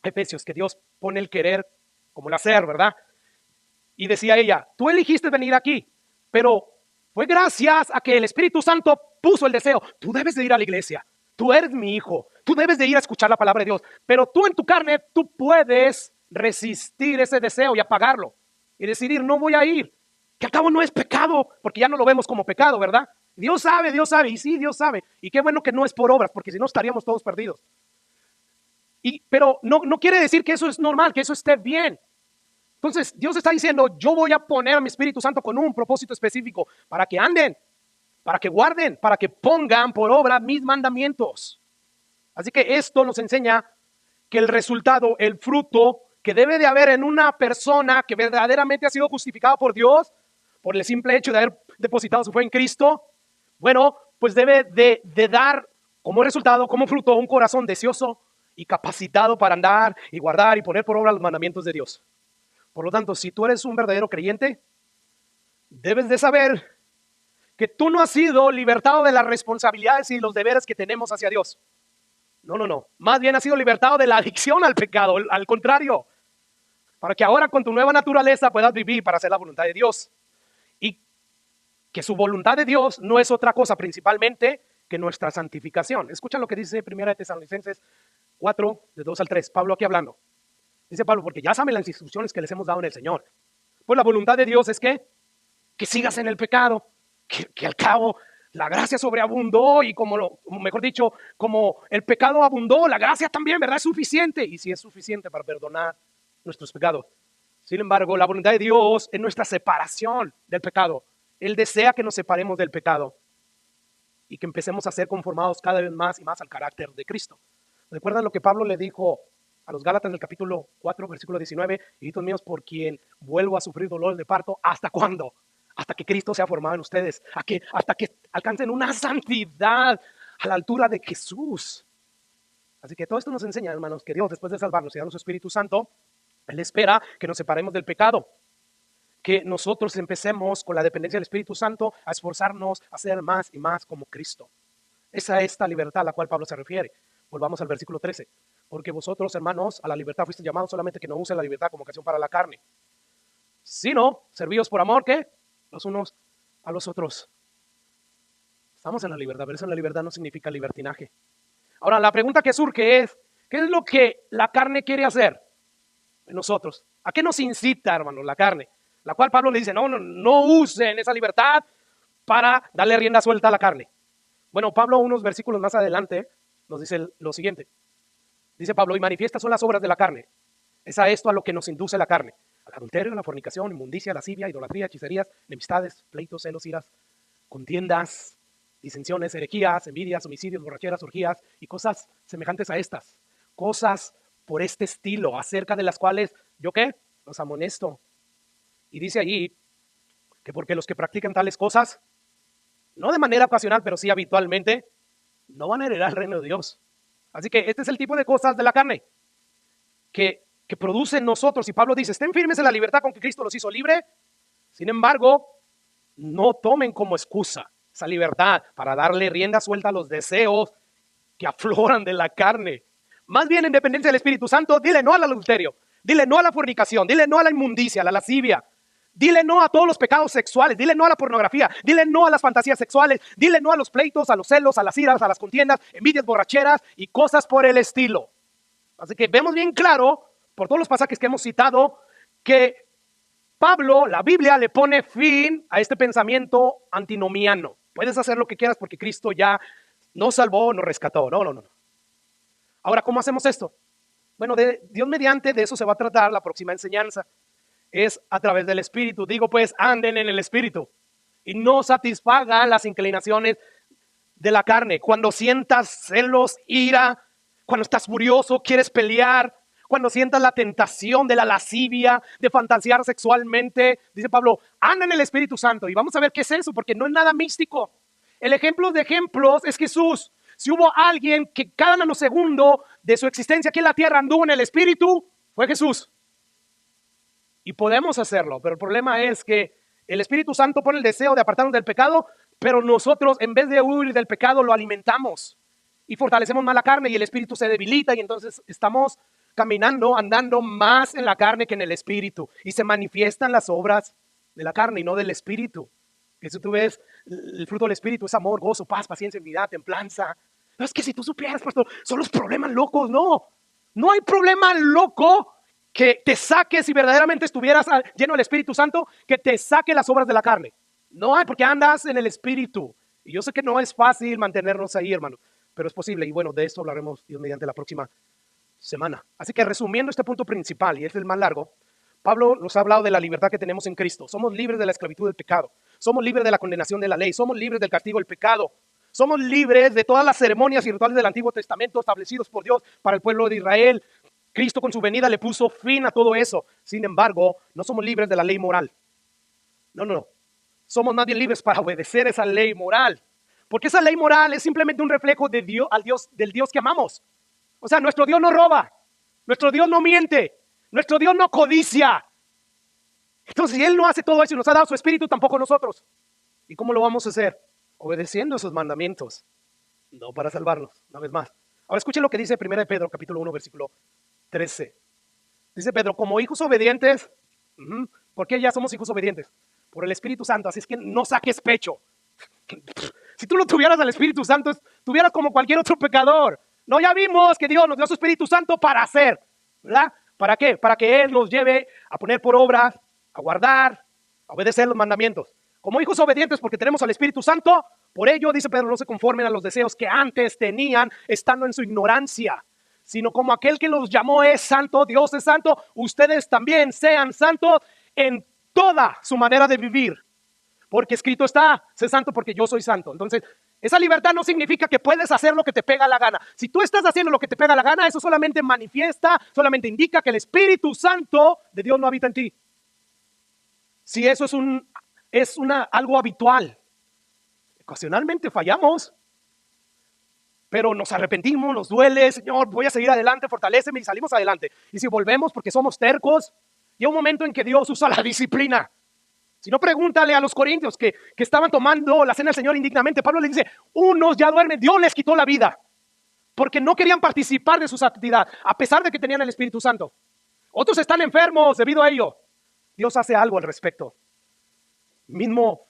Efesios, que Dios pone el querer como el hacer, ¿verdad? Y decía ella, tú elegiste venir aquí, pero Fue gracias a que el Espíritu Santo puso el deseo. Tú debes de ir a la iglesia. Tú eres mi hijo. Tú debes de ir a escuchar la palabra de Dios. Pero tú en tu carne, tú puedes resistir ese deseo y apagarlo. Y decidir, no voy a ir. Que al cabo no es pecado, porque ya no lo vemos como pecado, ¿verdad? Dios sabe, y sí, Dios sabe. Y qué bueno que no es por obras, porque si no estaríamos todos perdidos. Pero no quiere decir que eso es normal, que eso esté bien. Entonces Dios está diciendo, yo voy a poner a mi Espíritu Santo con un propósito específico para que anden, para que guarden, para que pongan por obra mis mandamientos. Así que esto nos enseña que el resultado, el fruto que debe de haber en una persona que verdaderamente ha sido justificada por Dios, por el simple hecho de haber depositado su fe en Cristo, bueno, pues debe de dar como resultado, como fruto, un corazón deseoso y capacitado para andar y guardar y poner por obra los mandamientos de Dios. Por lo tanto, si tú eres un verdadero creyente, debes de saber que tú no has sido libertado de las responsabilidades y los deberes que tenemos hacia Dios. No. Más bien has sido libertado de la adicción al pecado, al contrario, para que ahora con tu nueva naturaleza puedas vivir para hacer la voluntad de Dios. Y que su voluntad de Dios no es otra cosa principalmente que nuestra santificación. Escucha lo que dice 1 Tesalonicenses 4, de 2 al 3, Pablo aquí hablando. Dice Pablo, porque ya saben las instrucciones que les hemos dado en el Señor. Pues la voluntad de Dios es que sigas en el pecado, que al cabo la gracia sobreabundó y mejor dicho, como el pecado abundó, la gracia también, ¿verdad? Es suficiente. Y si es suficiente para perdonar nuestros pecados. Sin embargo, la voluntad de Dios es nuestra separación del pecado. Él desea que nos separemos del pecado y que empecemos a ser conformados cada vez más y más al carácter de Cristo. ¿Recuerdan lo que Pablo le dijo a los Gálatas del capítulo 4, versículo 19? Hijitos míos, por quien vuelvo a sufrir dolores de parto, ¿hasta cuándo? Hasta que Cristo sea formado en ustedes, hasta que alcancen una santidad a la altura de Jesús. Así que todo esto nos enseña, hermanos, que Dios, después de salvarnos y darnos su Espíritu Santo, Él espera que nos separemos del pecado, que nosotros empecemos con la dependencia del Espíritu Santo a esforzarnos a ser más y más como Cristo. Esa es esta libertad a la cual Pablo se refiere. Volvamos al versículo 13. Porque vosotros, hermanos, a la libertad fuisteis llamados, solamente que no usen la libertad como ocasión para la carne, sino servíos por amor, ¿qué? Los unos a los otros. Estamos en la libertad, pero eso en la libertad no significa libertinaje. Ahora, la pregunta que surge es, ¿qué es lo que la carne quiere hacer en nosotros? ¿A qué nos incita, hermanos, la carne? La cual Pablo le dice, no usen esa libertad para darle rienda suelta a la carne. Bueno, Pablo, unos versículos más adelante, nos dice lo siguiente. Dice Pablo, y manifiestas son las obras de la carne. Es a esto a lo que nos induce la carne. Al adulterio, a la fornicación, inmundicia, lascivia, idolatría, hechicerías, enemistades, pleitos, celos, iras, contiendas, disensiones, herejías, envidias, homicidios, borracheras, orgías y cosas semejantes a estas. Cosas por este estilo, acerca de las cuales, ¿yo qué? Los amonesto. Y dice allí que porque los que practican tales cosas, no de manera ocasional, pero sí habitualmente, no van a heredar el reino de Dios. Así que este es el tipo de cosas de la carne que produce en nosotros. Y Pablo dice, estén firmes en la libertad con que Cristo los hizo libre. Sin embargo, no tomen como excusa esa libertad para darle rienda suelta a los deseos que afloran de la carne. Más bien, en dependencia del Espíritu Santo, dile no al adulterio, dile no a la fornicación, dile no a la inmundicia, a la lascivia. Dile no a todos los pecados sexuales, dile no a la pornografía, dile no a las fantasías sexuales, dile no a los pleitos, a los celos, a las iras, a las contiendas, envidias, borracheras y cosas por el estilo. Así que vemos bien claro, por todos los pasajes que hemos citado, que Pablo, la Biblia, le pone fin a este pensamiento antinomiano. Puedes hacer lo que quieras porque Cristo ya nos salvó, nos rescató. No. Ahora, ¿cómo hacemos esto? Bueno, de Dios mediante, de eso se va a tratar la próxima enseñanza. Es a través del Espíritu. Digo pues, anden en el Espíritu y no satisfagan las inclinaciones de la carne. Cuando sientas celos, ira, cuando estás furioso, quieres pelear, cuando sientas la tentación de la lascivia, de fantasear sexualmente, dice Pablo, anda en el Espíritu Santo. Y vamos a ver qué es eso, porque no es nada místico. El ejemplo de ejemplos es Jesús. Si hubo alguien que cada nanosegundo de su existencia aquí en la tierra anduvo en el Espíritu, fue Jesús. Y podemos hacerlo, pero el problema es que el Espíritu Santo pone el deseo de apartarnos del pecado, pero nosotros en vez de huir del pecado lo alimentamos y fortalecemos más la carne y el Espíritu se debilita y entonces estamos caminando, andando más en la carne que en el Espíritu y se manifiestan las obras de la carne y no del Espíritu. Que si tú ves el fruto del Espíritu es amor, gozo, paz, paciencia, benignidad, templanza. No, es que si tú supieras, pastor, son los problemas locos. No, no hay problema loco que te saque si verdaderamente estuvieras lleno del Espíritu Santo, que te saque las obras de la carne. No hay, porque andas en el Espíritu. Y yo sé que no es fácil mantenernos ahí, hermano, pero es posible. Y bueno, de esto hablaremos, Dios mediante, la próxima semana. Así que resumiendo este punto principal, y es el más largo, Pablo nos ha hablado de la libertad que tenemos en Cristo. Somos libres de la esclavitud del pecado. Somos libres de la condenación de la ley. Somos libres del castigo del pecado. Somos libres de todas las ceremonias y rituales del Antiguo Testamento establecidos por Dios para el pueblo de Israel. Cristo con su venida le puso fin a todo eso. Sin embargo, no somos libres de la ley moral. No. Somos más bien libres para obedecer esa ley moral. Porque esa ley moral es simplemente un reflejo de Dios, del Dios que amamos. O sea, nuestro Dios no roba. Nuestro Dios no miente. Nuestro Dios no codicia. Entonces, si Él no hace todo eso y nos ha dado su Espíritu, tampoco nosotros. ¿Y cómo lo vamos a hacer? Obedeciendo esos mandamientos. No para salvarnos, una vez más. Ahora escuchen lo que dice 1 Pedro, capítulo 1, versículo 13. Dice Pedro, como hijos obedientes, ¿por qué ya somos hijos obedientes? Por el Espíritu Santo, así es que no saques pecho. Si tú no tuvieras al Espíritu Santo, tuvieras como cualquier otro pecador. No, ya vimos que Dios nos dio su Espíritu Santo para hacer, ¿verdad? ¿Para qué? Para que Él nos lleve a poner por obra, a guardar, a obedecer los mandamientos. Como hijos obedientes porque tenemos al Espíritu Santo, por ello, dice Pedro, no se conformen a los deseos que antes tenían estando en su ignorancia, sino como aquel que los llamó es santo, Dios es santo, ustedes también sean santos en toda su manera de vivir. Porque escrito está, sé santo porque yo soy santo. Entonces, esa libertad no significa que puedes hacer lo que te pega la gana. Si tú estás haciendo lo que te pega la gana, eso solamente manifiesta, solamente indica que el Espíritu Santo de Dios no habita en ti. Si eso es algo habitual, ocasionalmente fallamos, pero nos arrepentimos, nos duele, Señor, voy a seguir adelante, fortaléceme y salimos adelante. Y si volvemos porque somos tercos, llega un momento en que Dios usa la disciplina. Si no, pregúntale a los corintios que estaban tomando la cena del Señor indignamente. Pablo les dice, unos ya duermen, Dios les quitó la vida, porque no querían participar de su santidad, a pesar de que tenían el Espíritu Santo. Otros están enfermos debido a ello. Dios hace algo al respecto. Mismo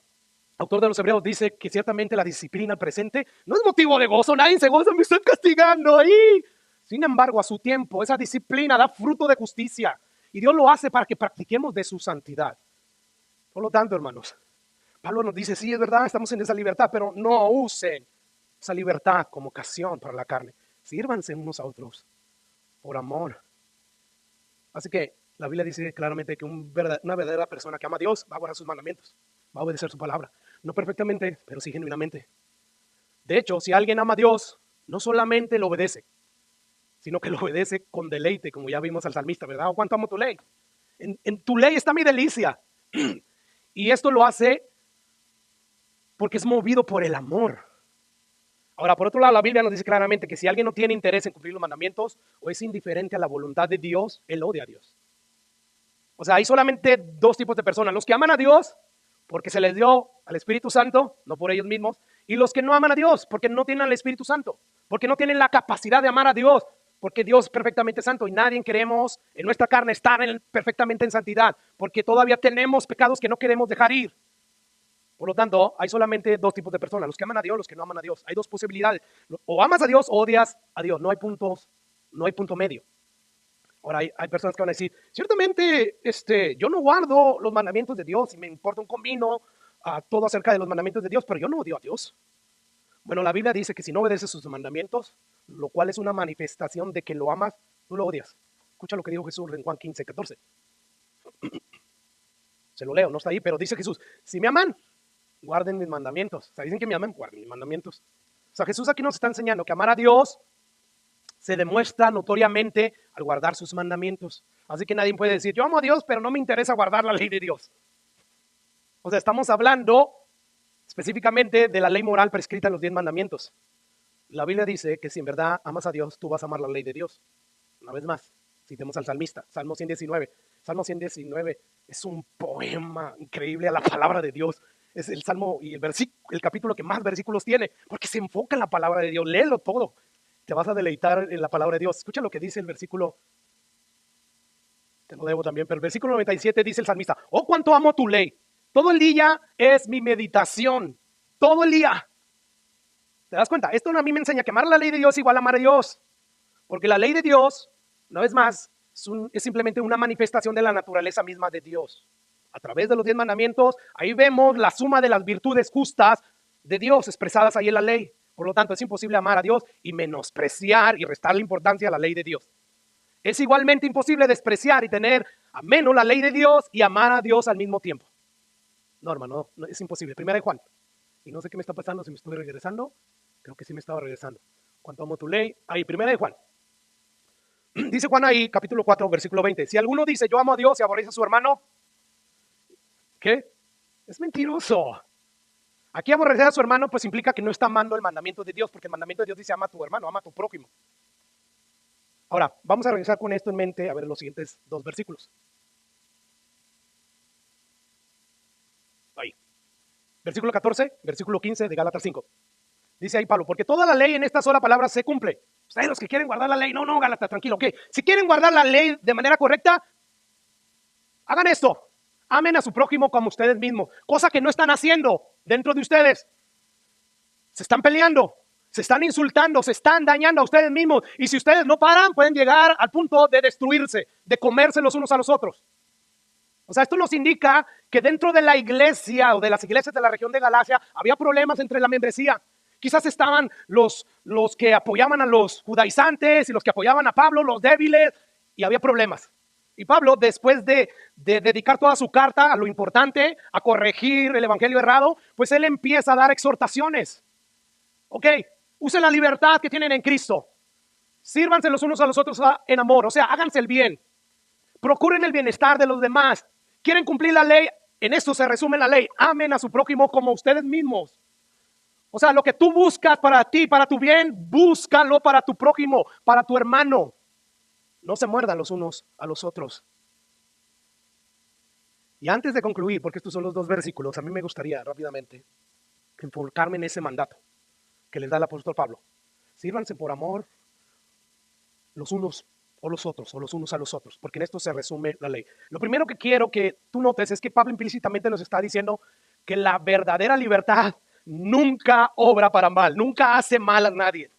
autor de los Hebreos dice que ciertamente la disciplina al presente no es motivo de gozo, nadie se goza, me están castigando ahí. Sin embargo, a su tiempo, esa disciplina da fruto de justicia y Dios lo hace para que practiquemos de su santidad. Por lo tanto, hermanos, Pablo nos dice, sí, es verdad, estamos en esa libertad, pero no usen esa libertad como ocasión para la carne. Sírvanse unos a otros por amor. Así que la Biblia dice claramente que una verdadera persona que ama a Dios va a guardar sus mandamientos, va a obedecer su palabra. No perfectamente, pero sí genuinamente. De hecho, si alguien ama a Dios, no solamente lo obedece, sino que lo obedece con deleite, como ya vimos al salmista, ¿verdad? ¿O cuánto amo tu ley? En tu ley está mi delicia. Y esto lo hace porque es movido por el amor. Ahora, por otro lado, la Biblia nos dice claramente que si alguien no tiene interés en cumplir los mandamientos o es indiferente a la voluntad de Dios, él odia a Dios. O sea, hay solamente dos tipos de personas: los que aman a Dios porque se les dio al Espíritu Santo, no por ellos mismos, y los que no aman a Dios porque no tienen al Espíritu Santo, porque no tienen la capacidad de amar a Dios, porque Dios es perfectamente santo y nadie queremos en nuestra carne estar perfectamente en santidad, porque todavía tenemos pecados que no queremos dejar ir. Por lo tanto, hay solamente dos tipos de personas: los que aman a Dios, los que no aman a Dios. Hay dos posibilidades: o amas a Dios o odias a Dios. No hay punto medio. Ahora hay personas que van a decir, ciertamente yo no guardo los mandamientos de Dios y me importa un comino todo acerca de los mandamientos de Dios, pero yo no odio a Dios. Bueno, la Biblia dice que si no obedeces sus mandamientos, lo cual es una manifestación de que lo amas, tú lo odias. Escucha lo que dijo Jesús en Juan 15:14. Se lo leo, no está ahí, pero dice Jesús, si me aman, guarden mis mandamientos. O sea, dicen que me aman, guarden mis mandamientos. O sea, Jesús aquí nos está enseñando que amar a Dios se demuestra notoriamente al guardar sus mandamientos. Así que nadie puede decir, yo amo a Dios, pero no me interesa guardar la ley de Dios. O sea, estamos hablando específicamente de la ley moral prescrita en los 10 mandamientos. La Biblia dice que si en verdad amas a Dios, tú vas a amar la ley de Dios. Una vez más, citemos al salmista, Salmo 119. Salmo 119 es un poema increíble a la palabra de Dios. Es el salmo y el capítulo que más versículos tiene, porque se enfoca en la palabra de Dios. Léelo todo. Te vas a deleitar en la palabra de Dios. Escucha lo que dice el versículo, te lo debo también, pero el versículo 97 dice el salmista, oh, cuánto amo tu ley. Todo el día es mi meditación. Todo el día. ¿Te das cuenta? Esto a mí me enseña que amar la ley de Dios igual a amar a Dios. Porque la ley de Dios, una vez más, es simplemente una manifestación de la naturaleza misma de Dios. A través de los 10 mandamientos, ahí vemos la suma de las virtudes justas de Dios expresadas ahí en la ley. Por lo tanto, es imposible amar a Dios y menospreciar y restarle importancia a la ley de Dios. Es igualmente imposible despreciar y tener a menos la ley de Dios y amar a Dios al mismo tiempo. No, hermano, no, es imposible. Primera de Juan. Y no sé qué me está pasando, si me estuve regresando. Creo que sí me estaba regresando. Cuanto amo tu ley. Ahí, primera de Juan. Dice Juan ahí, capítulo 4, versículo 20. Si alguno dice, yo amo a Dios y aborrece a su hermano, ¿qué? Es mentiroso. Aquí aborrecer a su hermano pues implica que no está amando el mandamiento de Dios, porque el mandamiento de Dios dice, ama a tu hermano, ama a tu prójimo. Ahora, vamos a regresar con esto en mente a ver los siguientes 2 versículos. Ahí. Versículo 14, versículo 15 de Gálatas 5. Dice ahí Pablo, porque toda la ley en esta sola palabra se cumple. Ustedes los que quieren guardar la ley, no, Gálatas, tranquilo, ¿qué? Si quieren guardar la ley de manera correcta, hagan esto. Amen a su prójimo como ustedes mismos, cosa que no están haciendo dentro de ustedes. Se están peleando, se están insultando, se están dañando a ustedes mismos. Y si ustedes no paran, pueden llegar al punto de destruirse, de comerse los unos a los otros. O sea, esto nos indica que dentro de la iglesia o de las iglesias de la región de Galacia había problemas entre la membresía. Quizás estaban los que apoyaban a los judaizantes y los que apoyaban a Pablo, los débiles, y había problemas. Y Pablo, después de dedicar toda su carta a lo importante, a corregir el evangelio errado, pues él empieza a dar exhortaciones. Ok, usen la libertad que tienen en Cristo. Sírvanse los unos a los otros en amor, o sea, háganse el bien. Procuren el bienestar de los demás. ¿Quieren cumplir la ley? En esto se resume la ley. Amen a su prójimo como ustedes mismos. O sea, lo que tú buscas para ti, para tu bien, búscalo para tu prójimo, para tu hermano. No se muerdan los unos a los otros. Y antes de concluir, porque estos son los 2 versículos, a mí me gustaría rápidamente enfocarme en ese mandato que les da el apóstol Pablo. Sírvanse por amor los unos o los otros, o los unos a los otros, porque en esto se resume la ley. Lo primero que quiero que tú notes es que Pablo implícitamente nos está diciendo que la verdadera libertad nunca obra para mal, nunca hace mal a nadie.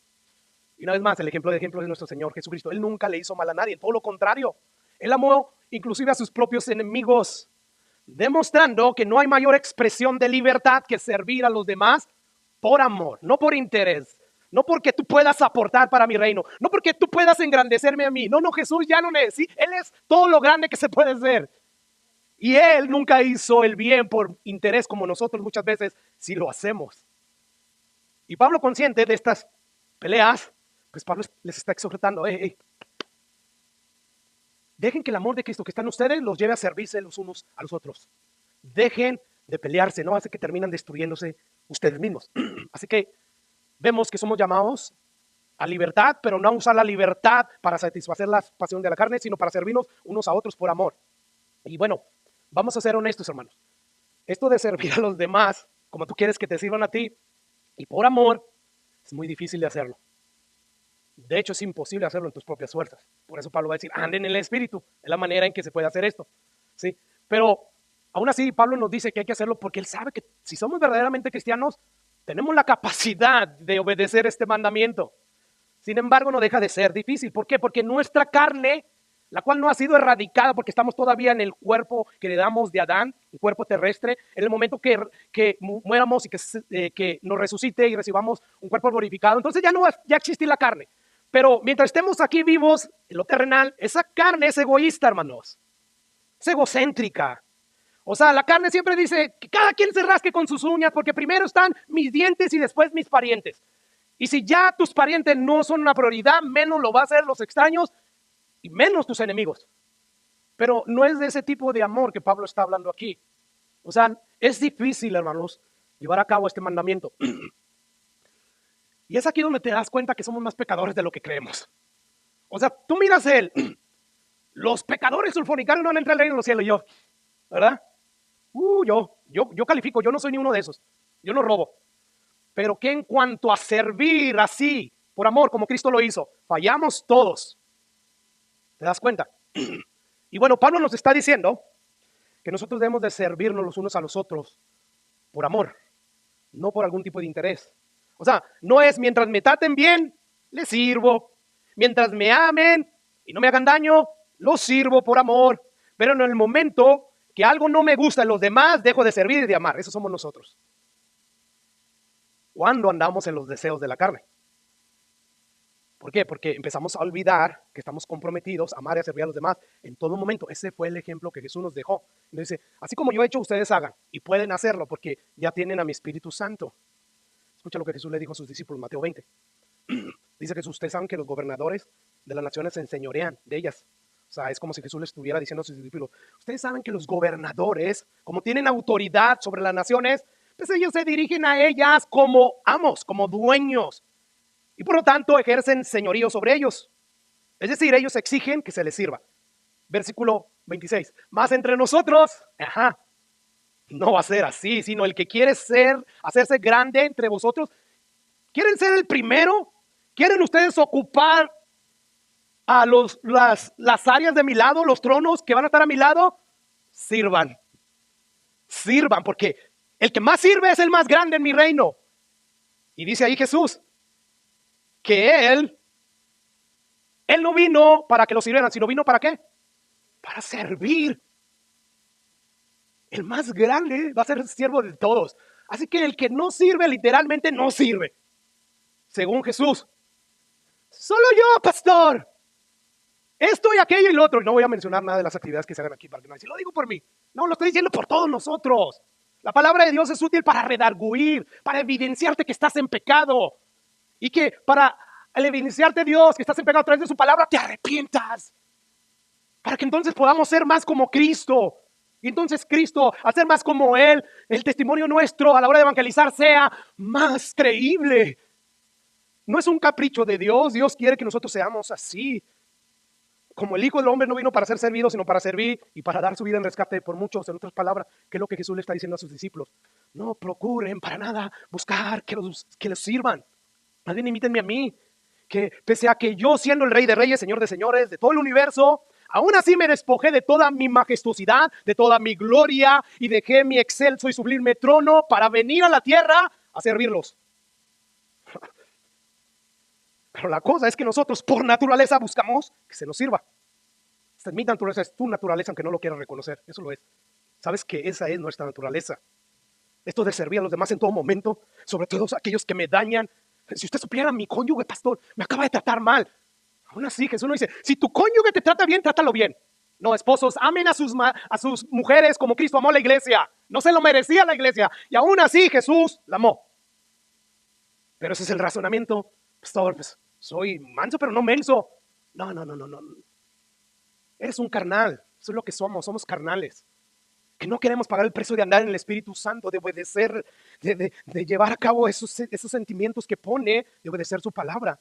Y una vez más, el ejemplo de nuestro Señor Jesucristo. Él nunca le hizo mal a nadie, todo lo contrario. Él amó inclusive a sus propios enemigos, demostrando que no hay mayor expresión de libertad que servir a los demás por amor, no por interés. No porque tú puedas aportar para mi reino, no porque tú puedas engrandecerme a mí. No, Jesús ya no necesita. Él es todo lo grande que se puede ser. Y Él nunca hizo el bien por interés como nosotros muchas veces sí lo hacemos. Y Pablo, consciente de estas peleas, pues Pablo les está exhortando, dejen que el amor de Cristo que está en ustedes los lleve a servirse los unos a los otros. Dejen de pelearse, no hace que terminan destruyéndose ustedes mismos. Así que vemos que somos llamados a libertad, pero no a usar la libertad para satisfacer la pasión de la carne, sino para servirnos unos a otros por amor. Y bueno, vamos a ser honestos, hermanos. Esto de servir a los demás, como tú quieres que te sirvan a ti, y por amor, es muy difícil de hacerlo. De hecho, es imposible hacerlo en tus propias fuerzas. Por eso Pablo va a decir, anden en el Espíritu. Es la manera en que se puede hacer esto. ¿Sí? Pero aún así, Pablo nos dice que hay que hacerlo porque él sabe que si somos verdaderamente cristianos, tenemos la capacidad de obedecer este mandamiento. Sin embargo, no deja de ser difícil. ¿Por qué? Porque nuestra carne, la cual no ha sido erradicada porque estamos todavía en el cuerpo que le damos de Adán, el cuerpo terrestre, en el momento que muéramos y que nos resucite y recibamos un cuerpo glorificado, entonces ya no va a existir la carne. Pero mientras estemos aquí vivos en lo terrenal, esa carne es egoísta, hermanos. Es egocéntrica. O sea, la carne siempre dice que cada quien se rasque con sus uñas porque primero están mis dientes y después mis parientes. Y si ya tus parientes no son una prioridad, menos lo van a ser los extraños y menos tus enemigos. Pero no es de ese tipo de amor que Pablo está hablando aquí. O sea, es difícil, hermanos, llevar a cabo este mandamiento. Y es aquí donde te das cuenta que somos más pecadores de lo que creemos. O sea, tú miras los pecadores sulfuricarios no van a entrar al reino de los cielos, y yo, ¿verdad? Yo califico, yo no soy ni uno de esos. Yo no robo. Pero que en cuanto a servir así, por amor, como Cristo lo hizo, fallamos todos. ¿Te das cuenta? Y bueno, Pablo nos está diciendo que nosotros debemos de servirnos los unos a los otros por amor, no por algún tipo de interés. O sea, no es mientras me traten bien, les sirvo. Mientras me amen y no me hagan daño, los sirvo por amor. Pero en el momento que algo no me gusta en los demás, dejo de servir y de amar. Esos somos nosotros. Cuando andamos en los deseos de la carne. ¿Por qué? Porque empezamos a olvidar que estamos comprometidos a amar y a servir a los demás en todo momento. Ese fue el ejemplo que Jesús nos dejó. Entonces, así como yo he hecho, ustedes hagan. Y pueden hacerlo porque ya tienen a mi Espíritu Santo. Escucha lo que Jesús le dijo a sus discípulos, Mateo 20. Dice que ustedes saben que los gobernadores de las naciones se enseñorean de ellas. O sea, es como si Jesús le estuviera diciendo a sus discípulos, ustedes saben que los gobernadores, como tienen autoridad sobre las naciones, pues ellos se dirigen a ellas como amos, como dueños. Y por lo tanto ejercen señorío sobre ellos. Es decir, ellos exigen que se les sirva. Versículo 26. Más entre nosotros, no va a ser así, sino el que quiere hacerse grande entre vosotros, ¿quieren ser el primero? ¿Quieren ustedes ocupar a las áreas de mi lado, los tronos que van a estar a mi lado? Sirvan, porque el que más sirve es el más grande en mi reino. Y dice ahí Jesús que Él no vino para que lo sirvieran, sino vino ¿para qué? Para servir. El más grande va a ser siervo de todos. Así que el que no sirve, literalmente no sirve. Según Jesús. Solo yo, pastor. Esto y aquello y lo otro. No voy a mencionar nada de las actividades que se hagan aquí para que nadie. Si lo digo por mí. No, lo estoy diciendo por todos nosotros. La palabra de Dios es útil para redarguir, para evidenciarte que estás en pecado. Y que para evidenciarte Dios que estás en pecado a través de su palabra, te arrepientas. Para que entonces podamos ser más como Cristo. Y entonces Cristo, al ser más como Él, el testimonio nuestro a la hora de evangelizar sea más creíble. No es un capricho de Dios. Dios quiere que nosotros seamos así. Como el Hijo del Hombre no vino para ser servido, sino para servir y para dar su vida en rescate por muchos. En otras palabras, que es lo que Jesús le está diciendo a sus discípulos. No procuren para nada buscar que les sirvan. Más bien imítenme a mí. Que pese a que yo, siendo el Rey de Reyes, Señor de Señores, de todo el universo, aún así me despojé de toda mi majestuosidad, de toda mi gloria y dejé mi excelso y sublime trono para venir a la tierra a servirlos. Pero la cosa es que nosotros por naturaleza buscamos que se nos sirva. Esta es mi naturaleza, es tu naturaleza, aunque no lo quieras reconocer. Eso lo es. Sabes que esa es nuestra naturaleza. Esto de servir a los demás en todo momento, sobre todo aquellos que me dañan. Si usted supiera, mi cónyuge, pastor, me acaba de tratar mal. Aún así, Jesús no dice, si tu cónyuge te trata bien, trátalo bien. No, esposos, amen a sus mujeres como Cristo amó a la iglesia. No se lo merecía la iglesia. Y aún así, Jesús la amó. Pero ese es el razonamiento. Pastor, pues, soy manso, pero no menso. No. Eres un carnal. Eso es lo que somos carnales. Que no queremos pagar el precio de andar en el Espíritu Santo, de obedecer, de llevar a cabo esos sentimientos que pone, de obedecer su palabra.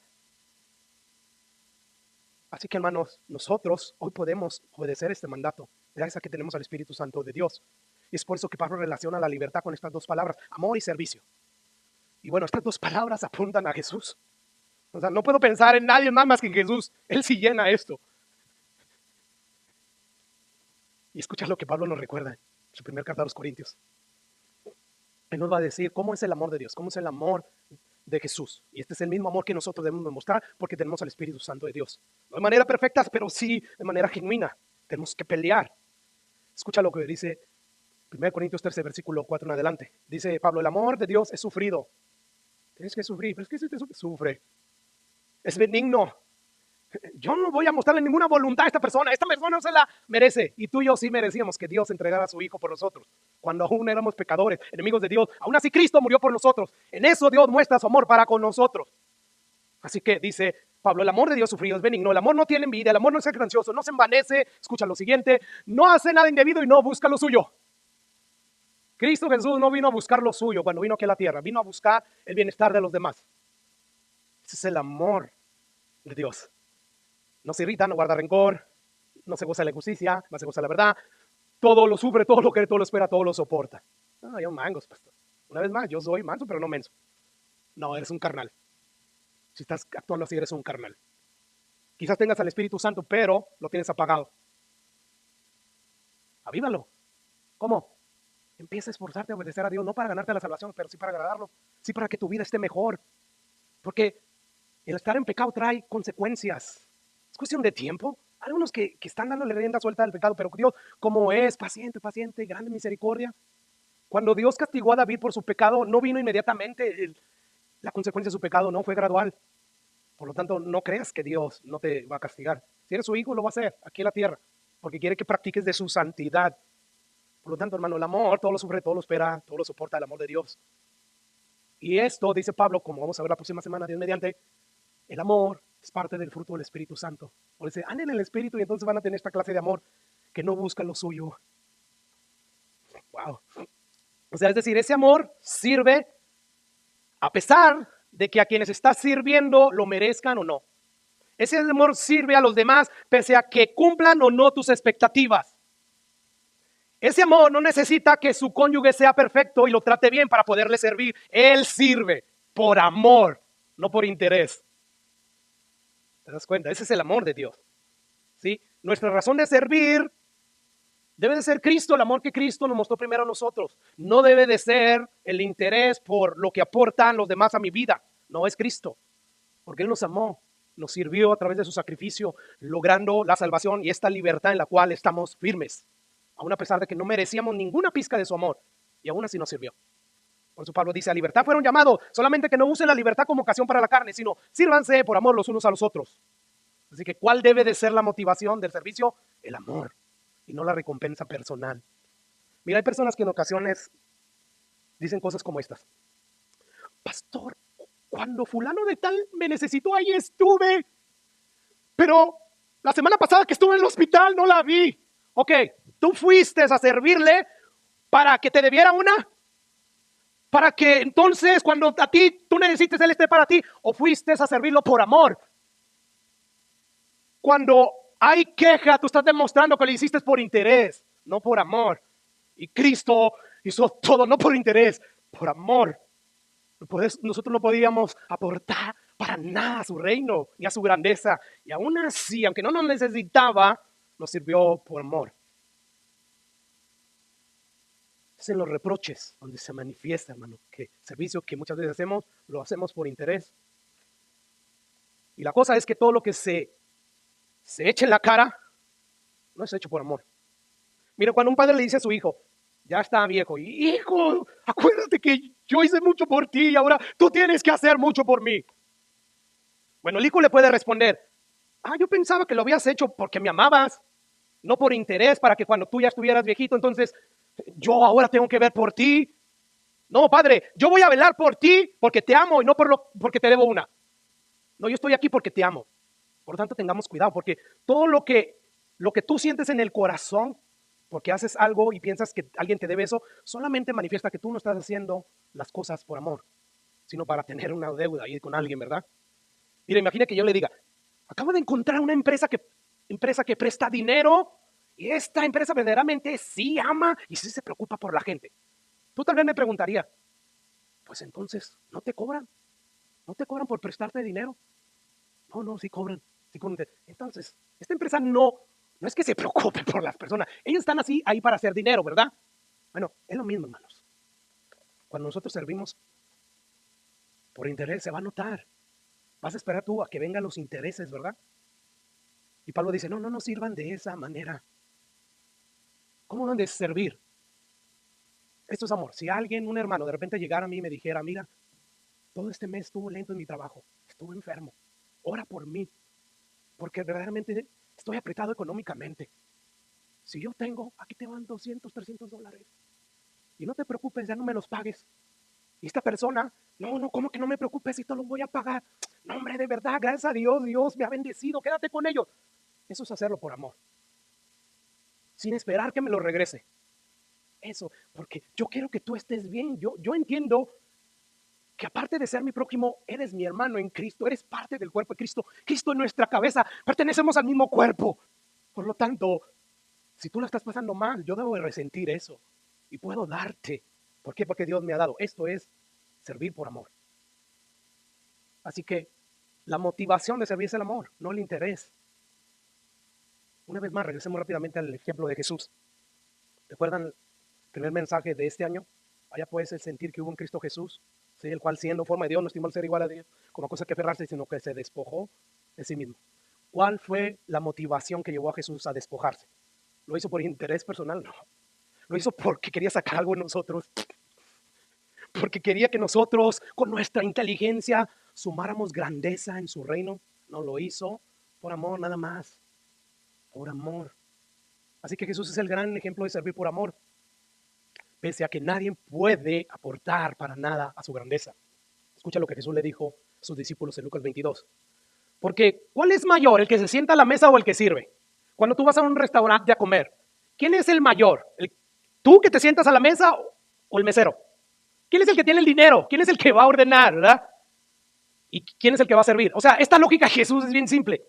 Así que, hermanos, nosotros hoy podemos obedecer este mandato, gracias a que tenemos al Espíritu Santo de Dios. Y es por eso que Pablo relaciona la libertad con estas dos palabras, amor y servicio. Y bueno, estas dos palabras apuntan a Jesús. O sea, no puedo pensar en nadie más que en Jesús. Él sí llena esto. Y escucha lo que Pablo nos recuerda en su primer carta a los Corintios. Él nos va a decir cómo es el amor de Dios, cómo es el amor de Jesús. Y este es el mismo amor que nosotros debemos demostrar porque tenemos al Espíritu Santo de Dios. No de manera perfecta, pero sí de manera genuina. Tenemos que pelear. Escucha lo que dice 1 Corintios 13, versículo 4 en adelante. Dice Pablo, el amor de Dios es sufrido. Tienes que sufrir, pero es que si te sufre. Es benigno. Yo no voy a mostrarle ninguna voluntad a esta persona no se la merece. Y tú y yo sí merecíamos que Dios entregara a su Hijo por nosotros. Cuando aún éramos pecadores, enemigos de Dios, aún así Cristo murió por nosotros. En eso Dios muestra su amor para con nosotros. Así que dice Pablo, el amor de Dios sufrido es benigno, el amor no tiene envidia, el amor no es jactancioso, no se envanece, escucha lo siguiente, no hace nada indebido y no busca lo suyo. Cristo Jesús no vino a buscar lo suyo cuando vino aquí a la tierra, vino a buscar el bienestar de los demás. Ese es el amor de Dios. No se irrita, no guarda rencor, no se goza de la justicia, no se goza de la verdad. Todo lo sufre, todo lo cree, todo lo espera, todo lo soporta. No, yo mangos, pastor. Una vez más, yo soy manso, pero no menso. No, eres un carnal. Si estás actuando así, eres un carnal. Quizás tengas al Espíritu Santo, pero lo tienes apagado. Avívalo. ¿Cómo? Empieza a esforzarte a obedecer a Dios, no para ganarte la salvación, pero sí para agradarlo, sí para que tu vida esté mejor. Porque el estar en pecado trae consecuencias. Es cuestión de tiempo. Algunos que están dándole rienda suelta al pecado, pero Dios, como es paciente, paciente, grande misericordia. Cuando Dios castigó a David por su pecado, no vino inmediatamente la consecuencia de su pecado, no, fue gradual. Por lo tanto, no creas que Dios no te va a castigar. Si eres su hijo, lo va a hacer aquí en la tierra, porque quiere que practiques de su santidad. Por lo tanto, hermano, el amor todo lo sufre, todo lo espera, todo lo soporta, el amor de Dios. Y esto, dice Pablo, como vamos a ver la próxima semana, Dios mediante, el amor es parte del fruto del Espíritu Santo. O dice, anden en el Espíritu y entonces van a tener esta clase de amor que no busca lo suyo. Wow. O sea, es decir, ese amor sirve a pesar de que a quienes estás sirviendo lo merezcan o no. Ese amor sirve a los demás pese a que cumplan o no tus expectativas. Ese amor no necesita que su cónyuge sea perfecto y lo trate bien para poderle servir. Él sirve por amor, no por interés. ¿Te das cuenta? Ese es el amor de Dios. ¿Sí? Nuestra razón de servir debe de ser Cristo, el amor que Cristo nos mostró primero a nosotros. No debe de ser el interés por lo que aportan los demás a mi vida. No, es Cristo, porque Él nos amó, nos sirvió a través de su sacrificio, logrando la salvación y esta libertad en la cual estamos firmes, aún a pesar de que no merecíamos ninguna pizca de su amor, y aún así nos sirvió. Por eso Pablo dice, a libertad fueron llamados, solamente que no usen la libertad como ocasión para la carne, sino sírvanse por amor los unos a los otros. Así que, ¿cuál debe de ser la motivación del servicio? El amor, y no la recompensa personal. Mira, hay personas que en ocasiones dicen cosas como estas. Pastor, cuando fulano de tal me necesitó, ahí estuve. Pero la semana pasada que estuve en el hospital no la vi. Ok, tú fuiste a servirle para que te debiera una, para que entonces cuando a ti tú necesites él esté para ti, o fuiste a servirlo por amor. Cuando hay queja, tú estás demostrando que lo hiciste por interés, no por amor. Y Cristo hizo todo no por interés, por amor. Nosotros no podíamos aportar para nada a su reino ni a su grandeza. Y aún así, aunque no nos necesitaba, nos sirvió por amor. Es en los reproches donde se manifiesta, hermano, que servicio que muchas veces hacemos, lo hacemos por interés. Y la cosa es que todo lo que se echa en la cara, no es hecho por amor. Mira, cuando un padre le dice a su hijo, ya está viejo, hijo, acuérdate que yo hice mucho por ti y ahora tú tienes que hacer mucho por mí. Bueno, el hijo le puede responder, yo pensaba que lo habías hecho porque me amabas, no por interés, para que cuando tú ya estuvieras viejito, entonces yo ahora tengo que ver por ti. No, padre, yo voy a velar por ti porque te amo y no porque te debo una. No, yo estoy aquí porque te amo. Por lo tanto, tengamos cuidado, porque todo lo que tú sientes en el corazón, porque haces algo y piensas que alguien te debe eso, solamente manifiesta que tú no estás haciendo las cosas por amor, sino para tener una deuda ahí con alguien, ¿verdad? Mira, imagina que yo le diga, acabo de encontrar una empresa que presta dinero y esta empresa verdaderamente sí ama y sí se preocupa por la gente. Tú tal vez me preguntarías, pues entonces, ¿no te cobran? ¿No te cobran por prestarte dinero? No, sí cobran. Sí cobran. Entonces, esta empresa no es que se preocupe por las personas. Ellos están así ahí para hacer dinero, ¿verdad? Bueno, es lo mismo, hermanos. Cuando nosotros servimos por interés, se va a notar. Vas a esperar tú a que vengan los intereses, ¿verdad? Y Pablo dice, no sirvan de esa manera. ¿Cómo van de servir? Esto es amor. Si alguien, un hermano, de repente llegara a mí y me dijera, mira, todo este mes estuvo lento en mi trabajo, estuve enfermo, ora por mí, porque verdaderamente estoy apretado económicamente. Si yo tengo, aquí te van 200, $300. Y no te preocupes, ya no me los pagues. Y esta persona, no, ¿cómo que no me preocupes si te los voy a pagar? No, hombre, de verdad, gracias a Dios, Dios me ha bendecido, quédate con ellos. Eso es hacerlo por amor, sin esperar que me lo regrese. Eso, porque yo quiero que tú estés bien. Yo entiendo que aparte de ser mi prójimo, eres mi hermano en Cristo, eres parte del cuerpo de Cristo. Cristo es nuestra cabeza, pertenecemos al mismo cuerpo. Por lo tanto, si tú la estás pasando mal, yo debo de resentir eso y puedo darte. ¿Por qué? Porque Dios me ha dado. Esto es servir por amor. Así que la motivación de servir es el amor, no el interés. Una vez más, regresemos rápidamente al ejemplo de Jesús. ¿Recuerdan primer mensaje de este año. Allá pues el sentir que hubo en Cristo Jesús, ¿sí? El cual siendo forma de Dios no estimó el ser igual a Dios como cosa que aferrarse, sino que se despojó de sí mismo. ¿Cuál fue la motivación que llevó a Jesús a despojarse? ¿Lo hizo por interés personal? No. Lo hizo porque quería sacar algo en nosotros. Porque quería que nosotros, con nuestra inteligencia, sumáramos grandeza en su reino. No lo hizo por amor nada más. Por amor. Así que Jesús es el gran ejemplo de servir por amor. Pese a que nadie puede aportar para nada a su grandeza. Escucha lo que Jesús le dijo a sus discípulos en Lucas 22. Porque, ¿cuál es mayor, el que se sienta a la mesa o el que sirve? Cuando tú vas a un restaurante a comer, ¿quién es el mayor? ¿Tú que te sientas a la mesa o el mesero? ¿Quién es el que tiene el dinero? ¿Quién es el que va a ordenar, verdad? ¿Y quién es el que va a servir? O sea, esta lógica de Jesús es bien simple.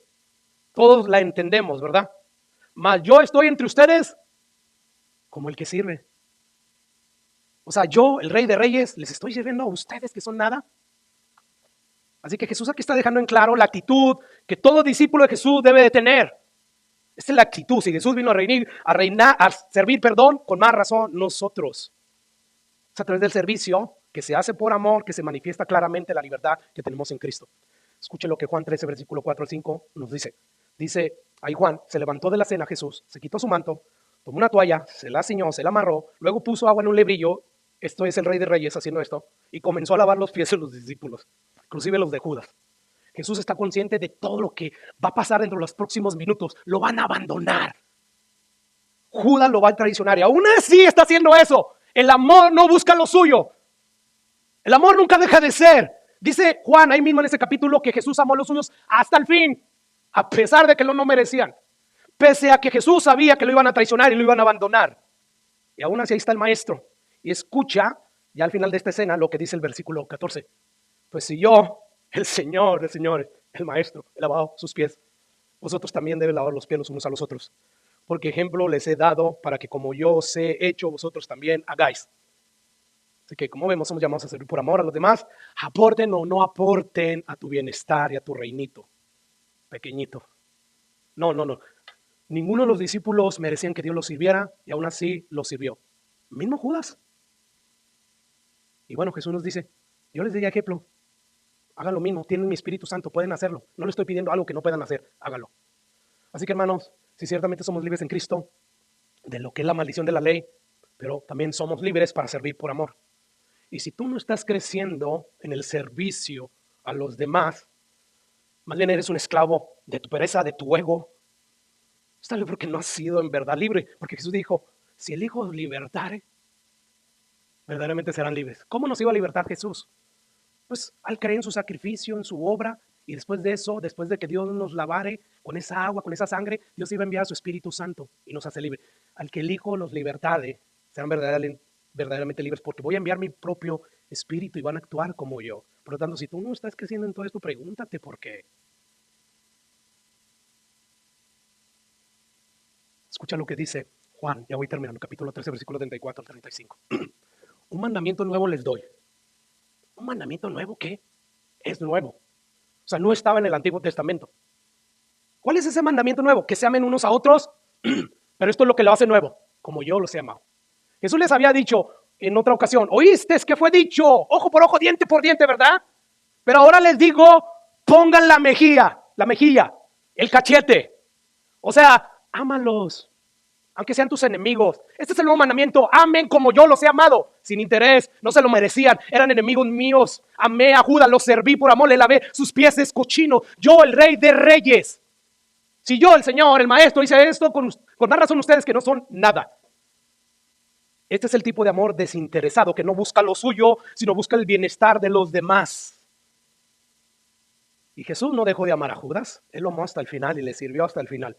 Todos la entendemos, ¿verdad? Mas yo estoy entre ustedes como el que sirve. O sea, yo, el Rey de Reyes, les estoy sirviendo a ustedes que son nada. Así que Jesús aquí está dejando en claro la actitud que todo discípulo de Jesús debe de tener. Esta es la actitud. Si Jesús vino a servir, con más razón nosotros. Es a través del servicio que se hace por amor, que se manifiesta claramente la libertad que tenemos en Cristo. Escuche lo que Juan 13, versículo 4 al 5 nos dice. Dice, ahí Juan se levantó de la cena Jesús, se quitó su manto, tomó una toalla, se la ciñó, se la amarró, luego puso agua en un lebrillo, esto es el Rey de Reyes haciendo esto, y comenzó a lavar los pies de los discípulos, inclusive los de Judas. Jesús está consciente de todo lo que va a pasar dentro de los próximos minutos. Lo van a abandonar. Judas lo va a traicionar y aún así está haciendo eso. El amor no busca lo suyo. El amor nunca deja de ser. Dice Juan ahí mismo en ese capítulo que Jesús amó a los suyos hasta el fin, a pesar de que no merecían. Pese a que Jesús sabía que lo iban a traicionar y lo iban a abandonar. Y aún así ahí está el maestro. Y escucha ya al final de esta escena lo que dice el versículo 14. Pues si yo, el Señor, el maestro, he lavado sus pies, vosotros también deben lavar los pies los unos a los otros. Porque ejemplo les he dado para que como yo os he hecho, vosotros también hagáis. Así que como vemos, somos llamados a servir por amor a los demás. Aporten o no aporten a tu bienestar y a tu reinito pequeñito. No. Ninguno de los discípulos merecían que Dios los sirviera y aún así los sirvió. Mismo Judas. Y bueno, Jesús nos dice, yo les di ejemplo. Hagan lo mismo, tienen mi Espíritu Santo, pueden hacerlo. No les estoy pidiendo algo que no puedan hacer, hágalo. Así que hermanos, si ciertamente somos libres en Cristo, de lo que es la maldición de la ley, pero también somos libres para servir por amor. Y si tú no estás creciendo en el servicio a los demás, más bien eres un esclavo de tu pereza, de tu ego. Está libre porque no has sido en verdad libre, porque Jesús dijo, si el Hijo os libertare, verdaderamente serán libres. ¿Cómo nos iba a libertar Jesús? Pues al creer en su sacrificio, en su obra, y después de eso, después de que Dios nos lavare con esa agua, con esa sangre, Dios iba a enviar a su Espíritu Santo y nos hace libres. Al que el Hijo los libertare, serán verdaderamente libres, porque voy a enviar mi propio Espíritu y van a actuar como yo. Por lo tanto, si tú no estás creciendo en todo esto, pregúntate por qué. Escucha lo que dice Juan, ya voy terminando, capítulo 13, versículo 34 al 35. Un mandamiento nuevo les doy. ¿Un mandamiento nuevo qué? Es nuevo. O sea, no estaba en el Antiguo Testamento. ¿Cuál es ese mandamiento nuevo? Que se amen unos a otros, pero esto es lo que lo hace nuevo, como yo los he amado. Jesús les había dicho en otra ocasión, ¿oíste que fue dicho? Ojo por ojo, diente por diente, ¿verdad? Pero ahora les digo, pongan la mejilla, el cachete. O sea, ámalos, aunque sean tus enemigos. Este es el nuevo mandamiento, amen como yo los he amado, sin interés, no se lo merecían, eran enemigos míos. Amé a Judas, los serví por amor, le lavé sus pies es cochino. Yo, el Rey de Reyes. Si yo, el Señor, el Maestro, hice esto, con más razón ustedes que no son nada. Este es el tipo de amor desinteresado, que no busca lo suyo, sino busca el bienestar de los demás. Y Jesús no dejó de amar a Judas, él lo amó hasta el final y le sirvió hasta el final.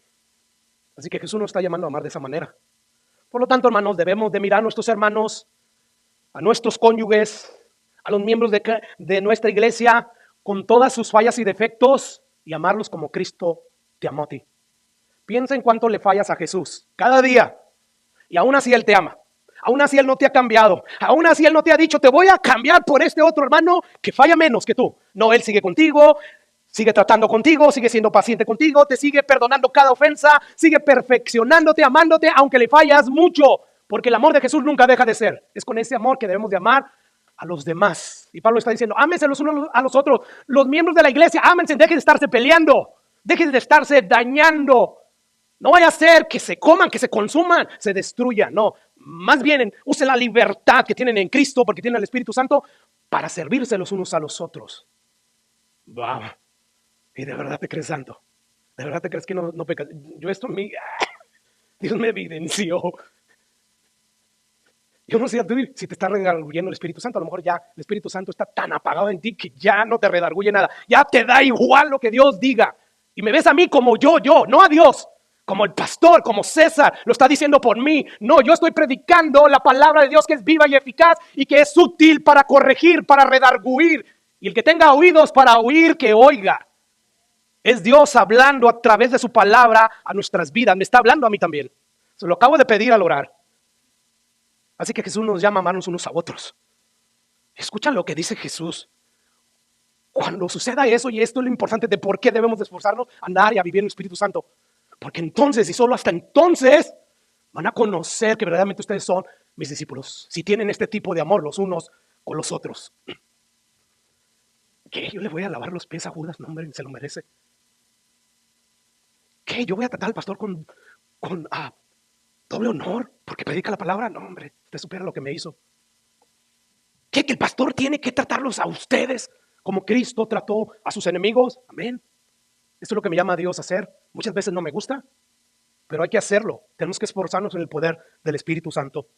Así que Jesús nos está llamando a amar de esa manera. Por lo tanto, hermanos, debemos de mirar a nuestros hermanos, a nuestros cónyuges, a los miembros de nuestra iglesia, con todas sus fallas y defectos, y amarlos como Cristo te amó a ti. Piensa en cuánto le fallas a Jesús cada día, y aún así Él te ama. Aún así Él no te ha cambiado. Aún así Él no te ha dicho, te voy a cambiar por este otro hermano que falla menos que tú. No, Él sigue contigo, sigue tratando contigo, sigue siendo paciente contigo, te sigue perdonando cada ofensa, sigue perfeccionándote, amándote, aunque le fallas mucho. Porque el amor de Jesús nunca deja de ser. Es con ese amor que debemos de amar a los demás. Y Pablo está diciendo, ámense los unos a los otros. Los miembros de la iglesia, ámense, dejen de estarse peleando. Dejen de estarse dañando. No vaya a ser que se coman, que se consuman, se destruyan. No, más bien usen la libertad que tienen en Cristo, porque tienen el Espíritu Santo, para servirse los unos a los otros. Wow. ¿Y de verdad te crees santo? ¿De verdad te crees que no pecas? Yo esto, Dios me evidenció. Yo no sé si te está redarguyendo el Espíritu Santo. A lo mejor ya el Espíritu Santo está tan apagado en ti que ya no te redarguye nada. Ya te da igual lo que Dios diga. Y me ves a mí como yo, no a Dios. Como el pastor, como César, lo está diciendo por mí. No, yo estoy predicando la palabra de Dios que es viva y eficaz y que es útil para corregir, para redarguir. Y el que tenga oídos para oír, que oiga. Es Dios hablando a través de su palabra a nuestras vidas. Me está hablando a mí también. Se lo acabo de pedir al orar. Así que Jesús nos llama a amarnos unos a otros. Escucha lo que dice Jesús. Cuando suceda eso, y esto es lo importante de por qué debemos de esforzarnos a andar y a vivir en el Espíritu Santo. Porque entonces, y solo hasta entonces, van a conocer que verdaderamente ustedes son mis discípulos. Si tienen este tipo de amor los unos con los otros. ¿Qué? ¿Yo le voy a lavar los pies a Judas? No, hombre, se lo merece. ¿Qué? ¿Yo voy a tratar al pastor con doble honor porque predica la palabra? No, hombre, usted supera lo que me hizo. ¿Qué? ¿Que el pastor tiene que tratarlos a ustedes como Cristo trató a sus enemigos? Amén. Esto es lo que me llama a Dios a hacer. Muchas veces no me gusta, pero hay que hacerlo. Tenemos que esforzarnos en el poder del Espíritu Santo.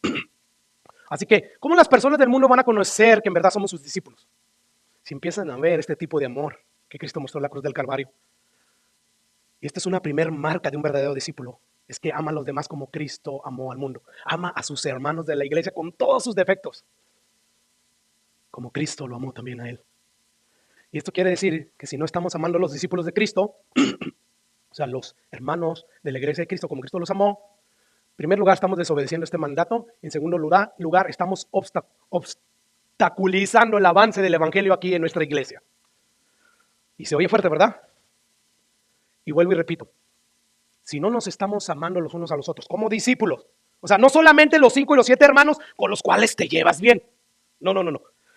Así que, ¿cómo las personas del mundo van a conocer que en verdad somos sus discípulos? Si empiezan a ver este tipo de amor que Cristo mostró en la cruz del Calvario. Y esta es una primer marca de un verdadero discípulo. Es que ama a los demás como Cristo amó al mundo. Ama a sus hermanos de la iglesia con todos sus defectos. Como Cristo lo amó también a él. Y esto quiere decir que si no estamos amando a los discípulos de Cristo, o sea, los hermanos de la iglesia de Cristo como Cristo los amó, en primer lugar estamos desobedeciendo este mandato. En segundo lugar estamos obstaculizando el avance del evangelio aquí en nuestra iglesia. Y se oye fuerte, ¿verdad? Y vuelvo y repito. Si no nos estamos amando los unos a los otros como discípulos, o sea, no solamente los 5 y los 7 hermanos con los cuales te llevas bien. No.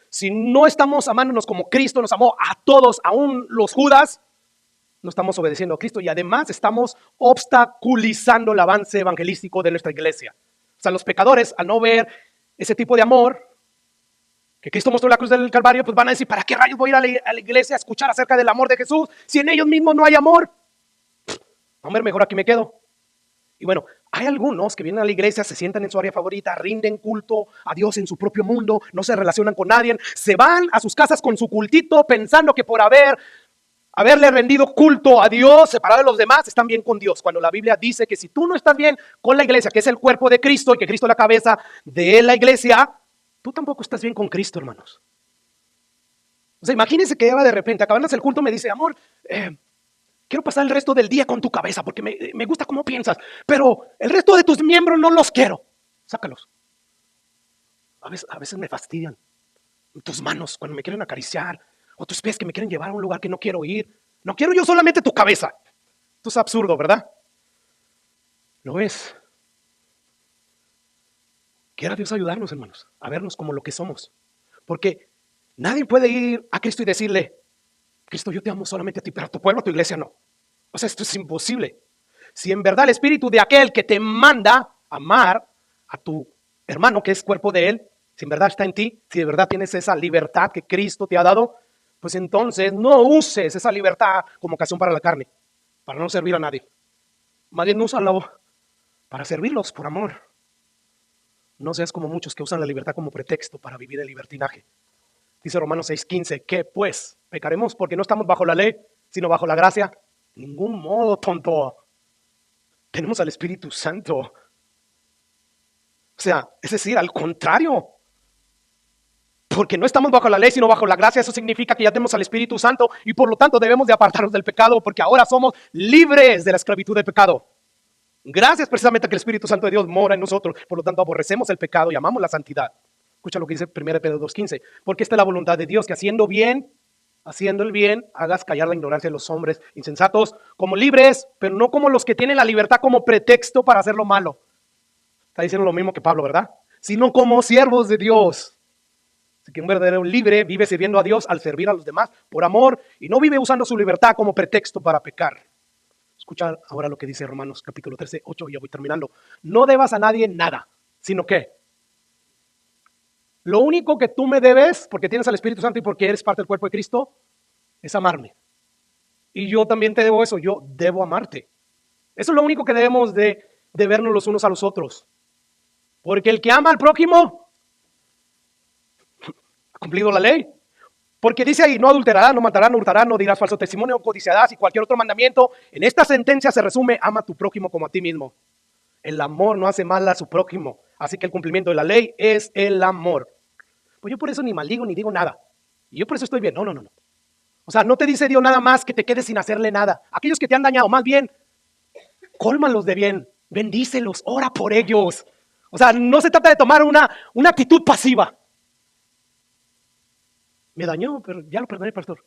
Si no estamos amándonos como Cristo nos amó a todos, aún los Judas, no estamos obedeciendo a Cristo y además estamos obstaculizando el avance evangelístico de nuestra iglesia. O sea, los pecadores, al no ver ese tipo de amor que Cristo mostró en la cruz del Calvario, pues van a decir, ¿para qué rayos voy a ir a la iglesia a escuchar acerca del amor de Jesús si en ellos mismos no hay amor? Hombre, mejor aquí me quedo. Y bueno, hay algunos que vienen a la iglesia, se sientan en su área favorita, rinden culto a Dios en su propio mundo, no se relacionan con nadie, se van a sus casas con su cultito pensando que por haberle rendido culto a Dios, separado de los demás, están bien con Dios. Cuando la Biblia dice que si tú no estás bien con la iglesia, que es el cuerpo de Cristo y que Cristo es la cabeza de la iglesia, tú tampoco estás bien con Cristo, hermanos. O sea, imagínense que Eva de repente, acabándose el culto, me dice, amor, quiero pasar el resto del día con tu cabeza porque me gusta cómo piensas, pero el resto de tus miembros no los quiero. Sácalos. A veces me fastidian tus manos cuando me quieren acariciar o tus pies que me quieren llevar a un lugar que no quiero ir. No quiero yo solamente tu cabeza. Esto es absurdo, ¿verdad? Lo es. Quiera Dios ayudarnos, hermanos, a vernos como lo que somos. Porque nadie puede ir a Cristo y decirle, Cristo, yo te amo solamente a ti, pero a tu pueblo, a tu iglesia no. O sea, esto es imposible. Si en verdad el espíritu de aquel que te manda amar a tu hermano, que es cuerpo de él, si en verdad está en ti, si de verdad tienes esa libertad que Cristo te ha dado, pues entonces no uses esa libertad como ocasión para la carne, para no servir a nadie. Más bien úsalo para servirlos por amor. No seas como muchos que usan la libertad como pretexto para vivir el libertinaje. Dice Romanos 6:15, ¿qué pues? ¿Pecaremos porque no estamos bajo la ley, sino bajo la gracia? De ningún modo, tonto. Tenemos al Espíritu Santo. O sea, es decir, al contrario. Porque no estamos bajo la ley, sino bajo la gracia. Eso significa que ya tenemos al Espíritu Santo y por lo tanto debemos de apartarnos del pecado porque ahora somos libres de la esclavitud del pecado. Gracias precisamente a que el Espíritu Santo de Dios mora en nosotros. Por lo tanto, aborrecemos el pecado y amamos la santidad. Escucha lo que dice 1 Pedro 2:15. Porque esta es la voluntad de Dios, que haciendo el bien, hagas callar la ignorancia de los hombres insensatos, como libres, pero no como los que tienen la libertad como pretexto para hacer lo malo. Está diciendo lo mismo que Pablo, ¿verdad? Sino como siervos de Dios. Así que un verdadero libre vive sirviendo a Dios al servir a los demás por amor y no vive usando su libertad como pretexto para pecar. Escucha ahora lo que dice Romanos capítulo 13, 8, y ya voy terminando. No debas a nadie nada, sino que lo único que tú me debes, porque tienes al Espíritu Santo y porque eres parte del cuerpo de Cristo, es amarme. Y yo también te debo eso, yo debo amarte. Eso es lo único que debemos de vernos los unos a los otros. Porque el que ama al prójimo ha cumplido la ley. Porque dice ahí, no adulterarás, no matarás, no hurtarás, no dirás falso testimonio, no codiciarás y cualquier otro mandamiento. En esta sentencia se resume, ama a tu prójimo como a ti mismo. El amor no hace mal a su prójimo. Así que el cumplimiento de la ley es el amor. Pues yo por eso ni maldigo ni digo nada. Y yo por eso estoy bien. No. O sea, no te dice Dios nada más que te quedes sin hacerle nada. Aquellos que te han dañado, más bien, cólmalos de bien. Bendícelos, ora por ellos. O sea, no se trata de tomar una actitud pasiva. Me dañó, pero ya lo perdoné, pastor.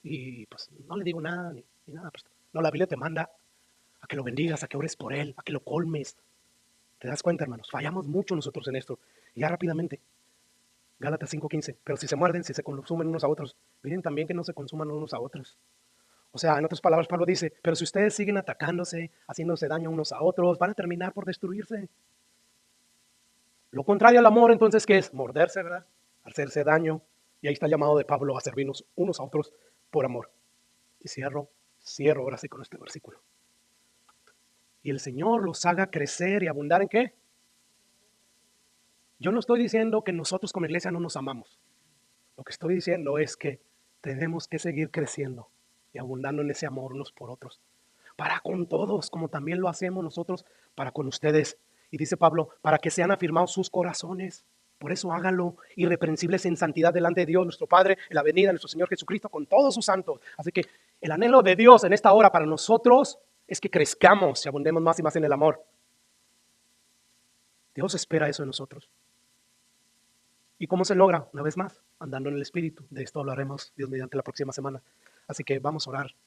Y pues no le digo nada, ni nada, pastor. No, la Biblia te manda a que lo bendigas, a que ores por él, a que lo colmes. ¿Te das cuenta, hermanos? Fallamos mucho nosotros en esto. Y ya rápidamente, Gálatas 5:15. Pero si se muerden, si se consumen unos a otros, miren también que no se consuman unos a otros. O sea, en otras palabras, Pablo dice, pero si ustedes siguen atacándose, haciéndose daño unos a otros, van a terminar por destruirse. Lo contrario al amor, entonces, ¿qué es? Morderse, ¿verdad? Hacerse daño. Y ahí está el llamado de Pablo a servirnos unos a otros por amor. Y cierro ahora sí con este versículo. Y el Señor los haga crecer y abundar ¿en qué? Yo no estoy diciendo que nosotros como iglesia no nos amamos. Lo que estoy diciendo es que tenemos que seguir creciendo y abundando en ese amor unos por otros. Para con todos, como también lo hacemos nosotros para con ustedes. Y dice Pablo, para que sean afirmados sus corazones. Por eso háganlo irreprensibles en santidad delante de Dios, nuestro Padre, en la venida de nuestro Señor Jesucristo con todos sus santos. Así que el anhelo de Dios en esta hora para nosotros es que crezcamos y abundemos más y más en el amor. Dios espera eso de nosotros. ¿Y cómo se logra? Una vez más, andando en el Espíritu. De esto hablaremos, Dios mediante, la próxima semana. Así que vamos a orar.